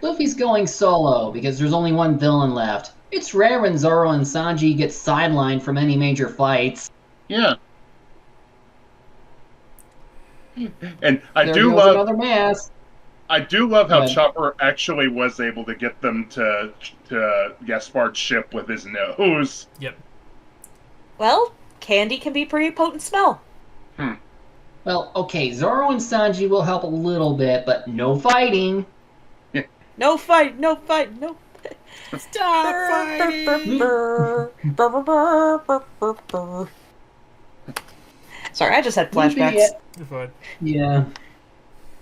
Luffy's going solo because there's only one villain left. It's rare when Zoro and Sanji get sidelined from any major fights. Yeah. And I There do goes love another mask. how Good. Chopper actually was able to get them to Gaspard's ship with his nose. Yep. Well, candy can be pretty potent smell. Well, okay, Zoro and Sanji will help a little bit, but no fighting. No fight. Stop fighting! Sorry, I just had flashbacks. You're fine. Yeah.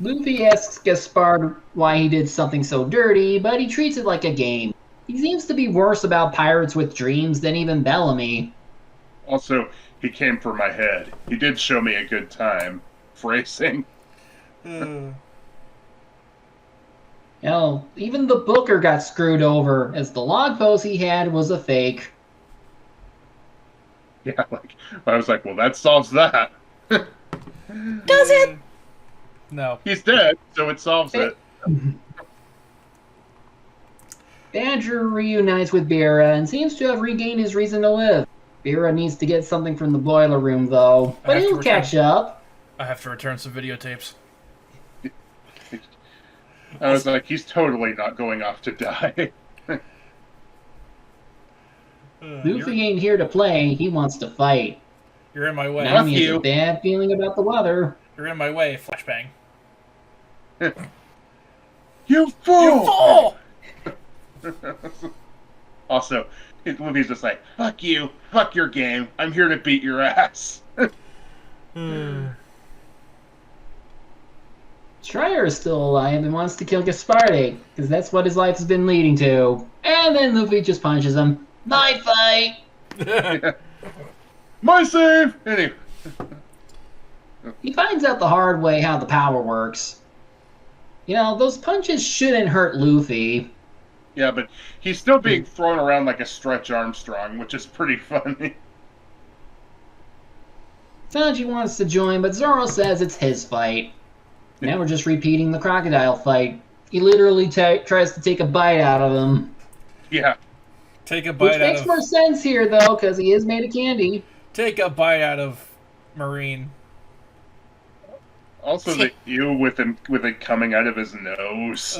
Luffy asks Gaspard why he did something so dirty, but he treats it like a game. He seems to be worse about pirates with dreams than even Bellamy. Also, he came for my head. He did show me a good time. Phrasing. Hell, even the Booker got screwed over, as the log post he had was a fake. Yeah, I was like, well, that solves that. Does it? No. He's dead, so it solves it. Badger reunites with Beera and seems to have regained his reason to live. Beera needs to get something from the boiler room, though, but have to he'll catch up. I have to return some videotapes. I was like, he's totally not going off to die. Luffy ain't here to play, he wants to fight. You're in my way. Now he has you. a bad feeling about the weather. You're in my way, flashbang. You fool! You fool! Also, Luffy's just like, fuck you, fuck your game, I'm here to beat your ass. Schreier is still alive and wants to kill Gaspardi, because that's what his life has been leading to. And then Luffy just punches him. My fight! My save! Anyway. He finds out the hard way how the power works. You know, those punches shouldn't hurt Luffy. Yeah, but he's still being thrown around like a Stretch Armstrong, which is pretty funny. Sanji wants to join, but Zoro says it's his fight. Now we're just repeating the crocodile fight. He literally tries to take a bite out of him. Yeah. Take a Which bite out makes of... more sense here, though, because he is made of candy. Take a bite out of Marine. Also, the ew with it coming out of his nose.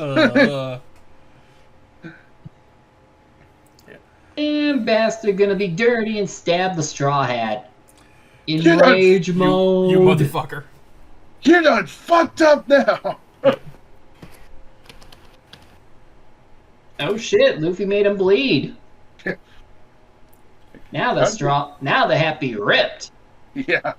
And bastard gonna be dirty and stab the Straw Hat. In rage mode. You motherfucker. You're not fucked up now. Oh shit, Luffy made him bleed. Now the Hat be ripped. Yeah.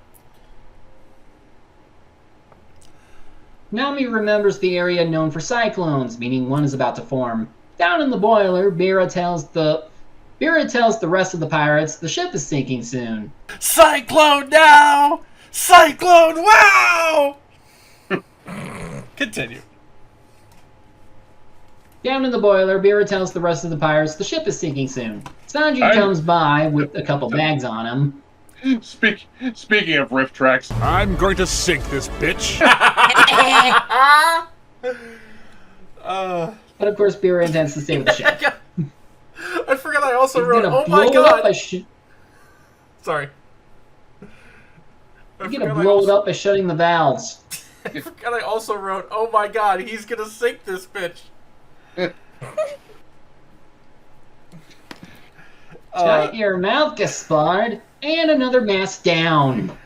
Nami remembers the area known for cyclones, meaning one is about to form. Down in the boiler, Bera tells the rest of the pirates the ship is sinking soon. Cyclone now! Cyclone wow! Continue. Down in the boiler, Bera tells the rest of the pirates the ship is sinking soon. Sanji comes by with a couple bags on him. Speaking of riff tracks, I'm going to sink this bitch. But of course, Bera intends to save the ship. I forgot I also wrote, He's oh gonna my blow it up god! by Sorry. He's gonna blow it up by shutting the valves. I forgot I also wrote, oh my god, he's gonna sink this bitch. Shut your mouth, Gaspard! And another mask down.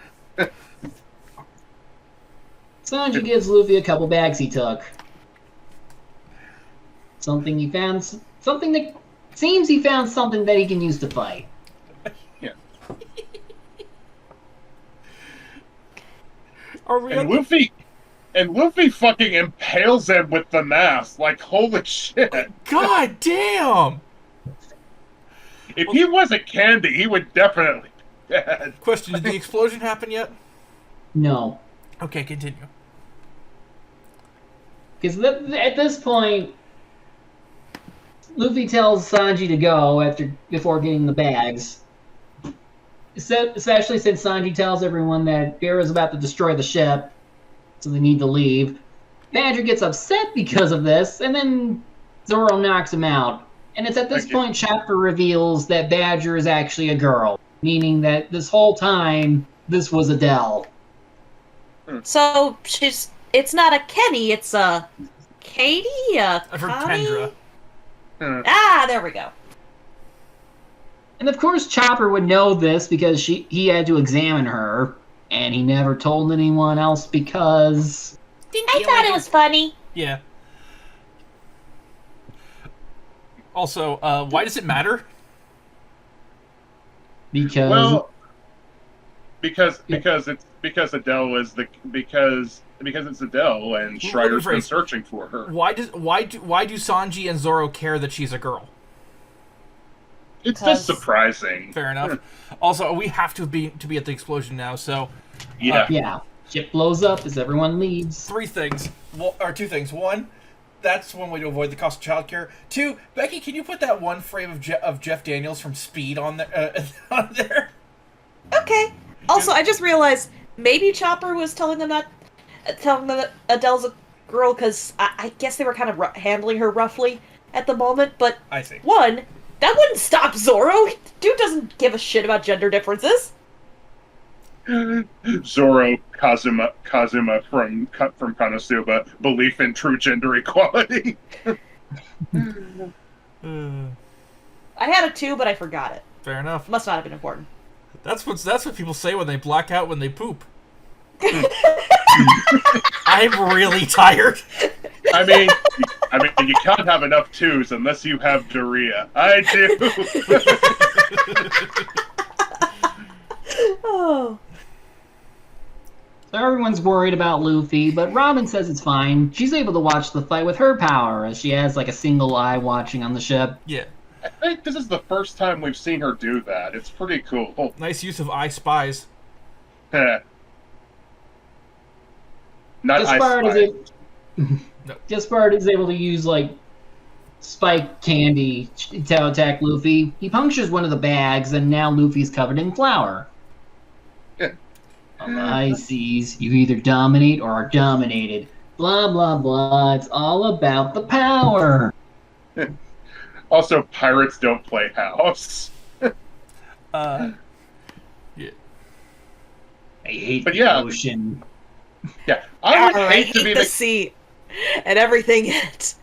Sanji gives Luffy a couple bags he took. Something he found that he can use to fight. yeah. Are we And Luffy fucking impales him with the mask. Like, holy shit. God damn! If he wasn't Candy, he would definitely be dead. Question, did the explosion happen yet? No. Okay, continue. Because at this point, Luffy tells Sanji to go before getting the bags. Especially since Sanji tells everyone that Bera's about to destroy the ship, so they need to leave. Badger gets upset because of this, and then Zoro knocks him out. And it's at this point Chopper reveals that Badger is actually a girl, meaning that this whole time, this was Adele. So it's not a Kenny, it's a Katie, a I've heard Connie? Kendra. Ah, there we go. And of course Chopper would know this because he had to examine her, and he never told anyone else because... I thought it was funny. Yeah. Also, why does it matter? Because because it's Adele is because it's Adele and Schreider's been searching for her. Why do Sanji and Zoro care that she's a girl? It's just surprising. Fair enough. Also, we have to be at the explosion now, so yeah. Ship blows up as everyone leaves. two things. One, that's one way to avoid the cost of childcare. Two, Becky, can you put that one frame of Jeff Daniels from Speed on there? On there? Okay. Also, I just realized maybe Chopper was telling them that Adele's a girl because I guess they were kind of handling her roughly at the moment. But I see. One, that wouldn't stop Zoro. Dude doesn't give a shit about gender differences. Zoro Kazuma from Konosuba, belief in true gender equality. I had a 2, but I forgot it. Fair enough. Must not have been important. That's what people say when they black out when they poop. I'm really tired. I mean, you can't have enough 2s unless you have diarrhea. I do. Oh. So everyone's worried about Luffy, but Robin says it's fine. She's able to watch the fight with her power, as she has like a single eye watching on the ship. Yeah. I think this is the first time we've seen her do that. It's pretty cool. Nice use of I Spies. Not Gaspard is able to use like spike candy to attack Luffy. He punctures one of the bags, and now Luffy's covered in flour. On the high seas, you either dominate or are dominated. Blah, blah, blah. It's all about the power. Also, pirates don't play house. Yeah. I hate But the yeah. ocean. Yeah, I would hate to be the sea and everything in it.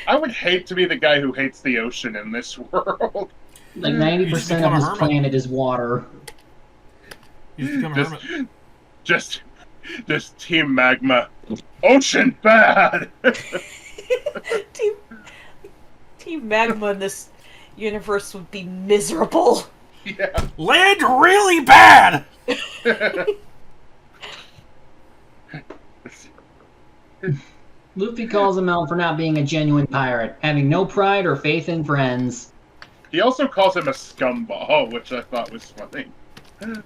I would hate to be the guy who hates the ocean in this world. Like You just 90% become of a his hermit. planet is water. You just become a hermit. Just Team Magma. Ocean bad! Team, Team Magma in this universe would be miserable. Yeah. Land really bad! Luffy calls him out for not being a genuine pirate, having no pride or faith in friends. He also calls him a scumball, which I thought was funny. And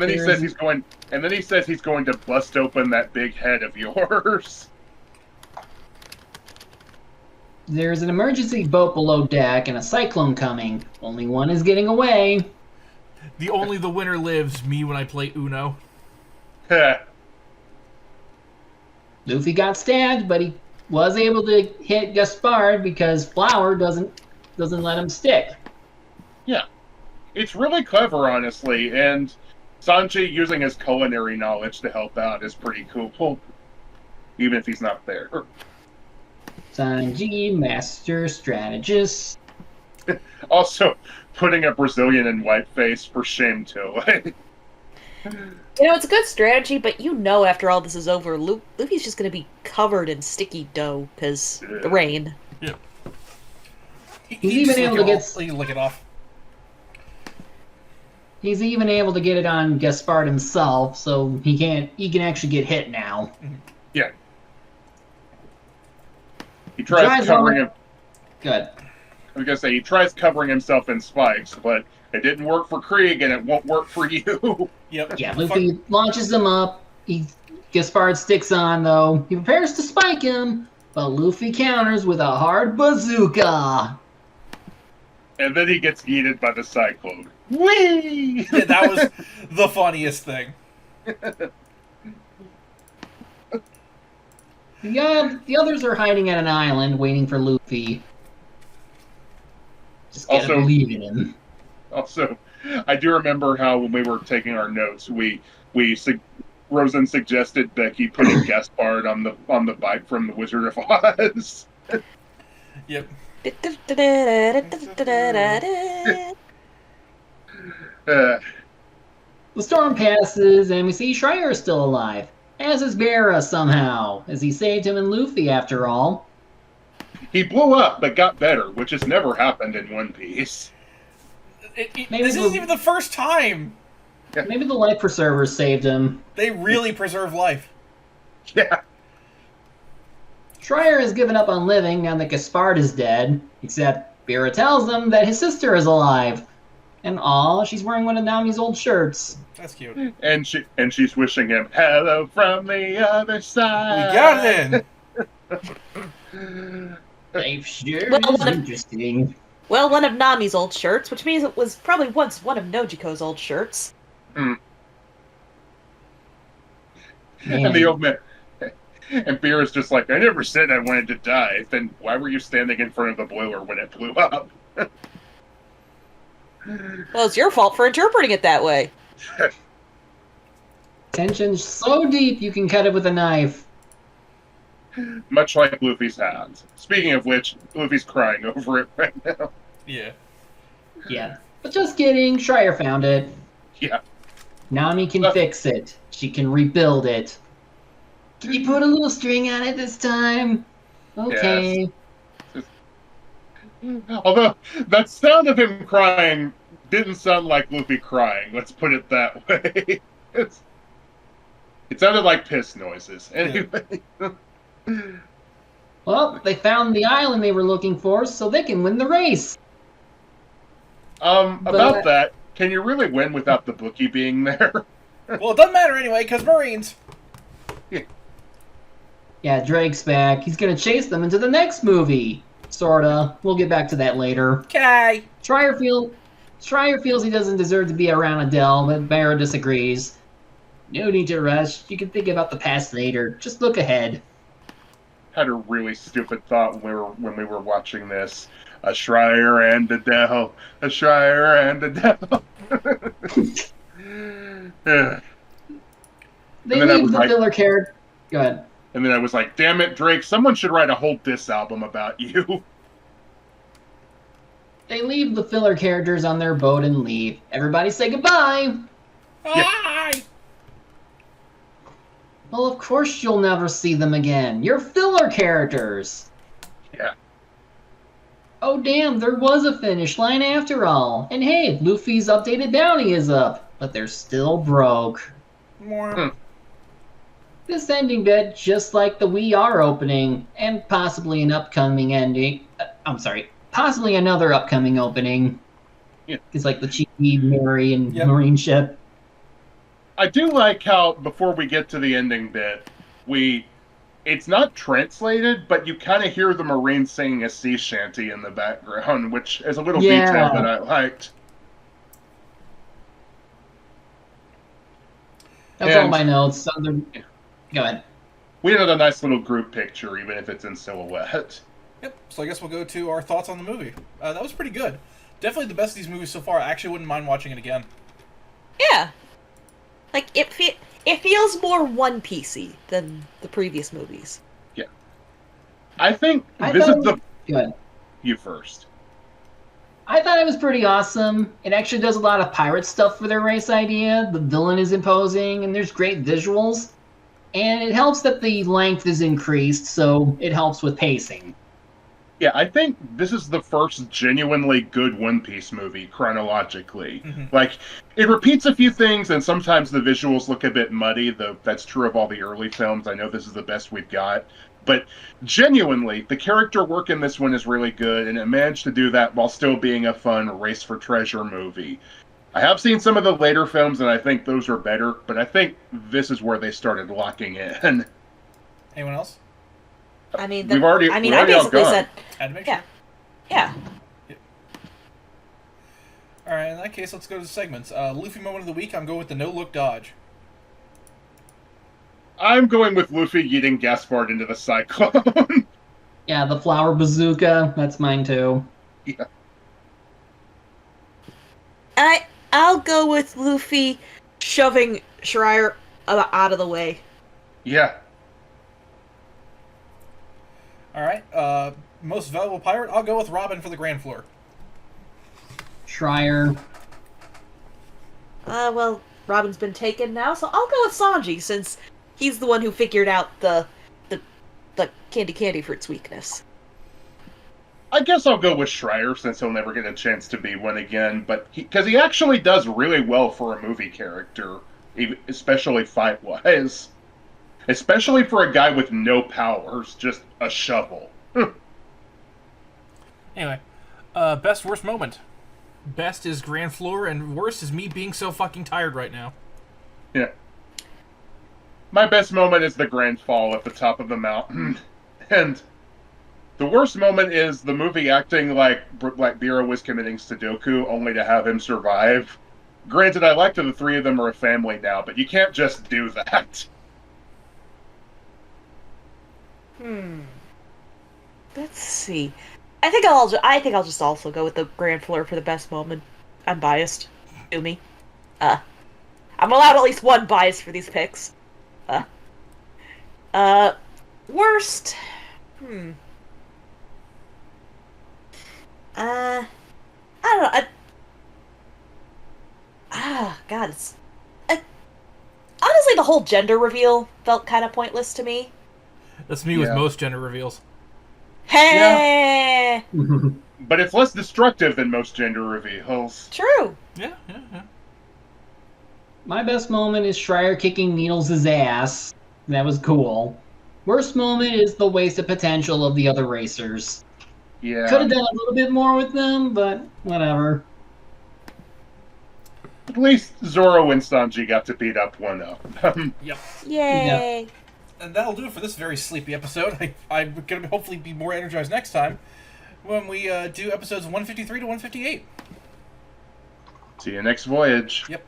then he says he's going to bust open that big head of yours. There's an emergency boat below deck and a cyclone coming. Only one is getting away. Only the winner lives, me when I play Uno. Luffy got stabbed, but he was able to hit Gaspard because Flower doesn't let him stick. Yeah. It's really clever, honestly, and Sanji using his culinary knowledge to help out is pretty cool. Even if he's not there. Sanji, master strategist. Also, putting a Brazilian in whiteface, for shame too. You know, it's a good strategy, but after all this is over, Luffy's just going to be covered in sticky dough because the rain. Yep. He's even able to get... He lick it off. He's even able to get it on Gaspard himself, so he can actually get hit now. Yeah. He tries covering him. Good. I was gonna say he tries covering himself in spikes, but it didn't work for Krieg, and it won't work for you. Yep. Yeah, Luffy launches him up. Gaspard sticks on, though. He prepares to spike him, but Luffy counters with a hard bazooka. And then he gets yeeted by the cyclone. Whee! Yeah, that was the funniest thing. The others are hiding at an island, waiting for Luffy. Just gotta Also- believe in him. Also, I do remember how when we were taking our notes, Rosen suggested Becky putting Gaspard on the bike from the Wizard of Oz. Yep. Uh, The storm passes, and we see Schreier is still alive, as is Bera somehow, as he saved him and Luffy after all. he blew up, but got better, which has never happened in One Piece. Maybe This isn't even the first time. Maybe the life preservers saved him. They really preserve life. Yeah. Schreier has given up on living now that Gaspard is dead, except Bera tells him that his sister is alive. And she's wearing one of Nami's old shirts. That's cute. And she's wishing him hello from the other side. We got it in. Life sure Well, is interesting. Well, one of Nami's old shirts, which means it was probably once one of Nojiko's old shirts. Mm. Man. And the old man. And Beer's just like, I never said I wanted to die. Then why were you standing in front of the boiler when it blew up? Well, it's your fault for interpreting it that way. Tension's so deep you can cut it with a knife. Much like Luffy's hands. Speaking of which, Luffy's crying over it right now. Yeah. Yeah. But just kidding, Schreier found it. Yeah. Nami can fix it. She can rebuild it. Can you put a little string on it this time? Okay. Yes. Although, that sound of him crying didn't sound like Luffy crying, let's put it that way. It sounded like piss noises. Anyway. Well, they found the island they were looking for, so they can win the race. About that, can you really win without the bookie being there? Well, it doesn't matter anyway, because Marines. Yeah, Drake's back. He's gonna chase them into the next movie. Sorta. We'll get back to that later. Okay. Schreier feels he doesn't deserve to be around Adele, but Barra disagrees. No need to rush. You can think about the past later. Just look ahead. Had a really stupid thought when we were watching this. A Schreier and Adele. A Schreier and Adele. Yeah. They And then I leave was the like- filler character. Go ahead. And then I was like, damn it, Drake, someone should write a whole diss album about you. They leave the filler characters on their boat and leave. Everybody say goodbye! Bye! Well, of course you'll never see them again. You're filler characters! Yeah. Oh damn, there was a finish line after all. And hey, Luffy's updated bounty is up, but they're still broke. More. This ending bit, just like the We Are opening, and possibly an upcoming ending. Possibly another upcoming opening. Yeah. It's like the cheeky Mary and Yep. Marine ship. I do like how, before we get to the ending bit, it's not translated, but you kind of hear the Marines singing a sea shanty in the background, which is a little Yeah. detail that I liked. That's all And- my notes. Go ahead. We had a nice little group picture, even if it's in silhouette. Yep. So I guess we'll go to our thoughts on the movie. That was pretty good. Definitely the best of these movies so far. I actually wouldn't mind watching it again. Yeah. Like, it feels more One Piecey than the previous movies. I think I this thought is it was good. You first. I thought it was pretty awesome. It actually does a lot of pirate stuff for their race idea. The villain is imposing, and there's great visuals. And it helps that the length is increased, so it helps with pacing. Yeah, I think this is the first genuinely good One Piece movie, chronologically. Mm-hmm. Like, it repeats a few things, and sometimes the visuals look a bit muddy, though that's true of all the early films. I know this is the best we've got. But genuinely, the character work in this one is really good, and it managed to do that while still being a fun race for treasure movie. I have seen some of the later films, and I think those are better, but I think this is where they started locking in. Anyone else? I mean, We've already- I mean, we're I already all basically gone. said, Had to make yeah, sure. yeah. All right. In that case, let's go to the segments. Luffy moment of the week. I'm going with the no-look dodge. I'm going with Luffy yeeting Gaspard into the cyclone. Yeah, the flower bazooka, that's mine too. Yeah. I'll go with Luffy shoving Schreier out of the way. Yeah. All right. Most valuable pirate. I'll go with Robin for the Grand Floor. Schreier. Well, Robin's been taken now, so I'll go with Sanji since he's the one who figured out the candy fruit's weakness. I guess I'll go with Schreier since he'll never get a chance to be one again, but because he actually does really well for a movie character, especially fight-wise. Especially for a guy with no powers, just a shovel. Anyway, best worst moment. Best is Grand Floor, and worst is me being so fucking tired right now. Yeah. My best moment is the grand fall at the top of the mountain. And the worst moment is the movie acting like Blackbeard was committing Sudoku only to have him survive. Granted, I like that the three of them are a family now, but you can't just do that. Let's see. I think I'll just also go with the Grand Floor for the best moment. I'm biased. Do me. I'm allowed at least one bias for these picks. Worst. I don't know. God, it's. Honestly, the whole gender reveal felt kind of pointless to me. That's me with Yeah. most gender reveals. Hey! But it's less destructive than most gender reveals. True. Yeah. My best moment is Schreier kicking Needles' ass. That was cool. Worst moment is the wasted potential of the other racers. Yeah. Could have done a little bit more with them, but whatever. At least Zoro and Sanji got to beat up one up. Yep. Yay! And that'll do it for this very sleepy episode. I'm going to hopefully be more energized next time when we do episodes 153 to 158. See you next voyage. Yep.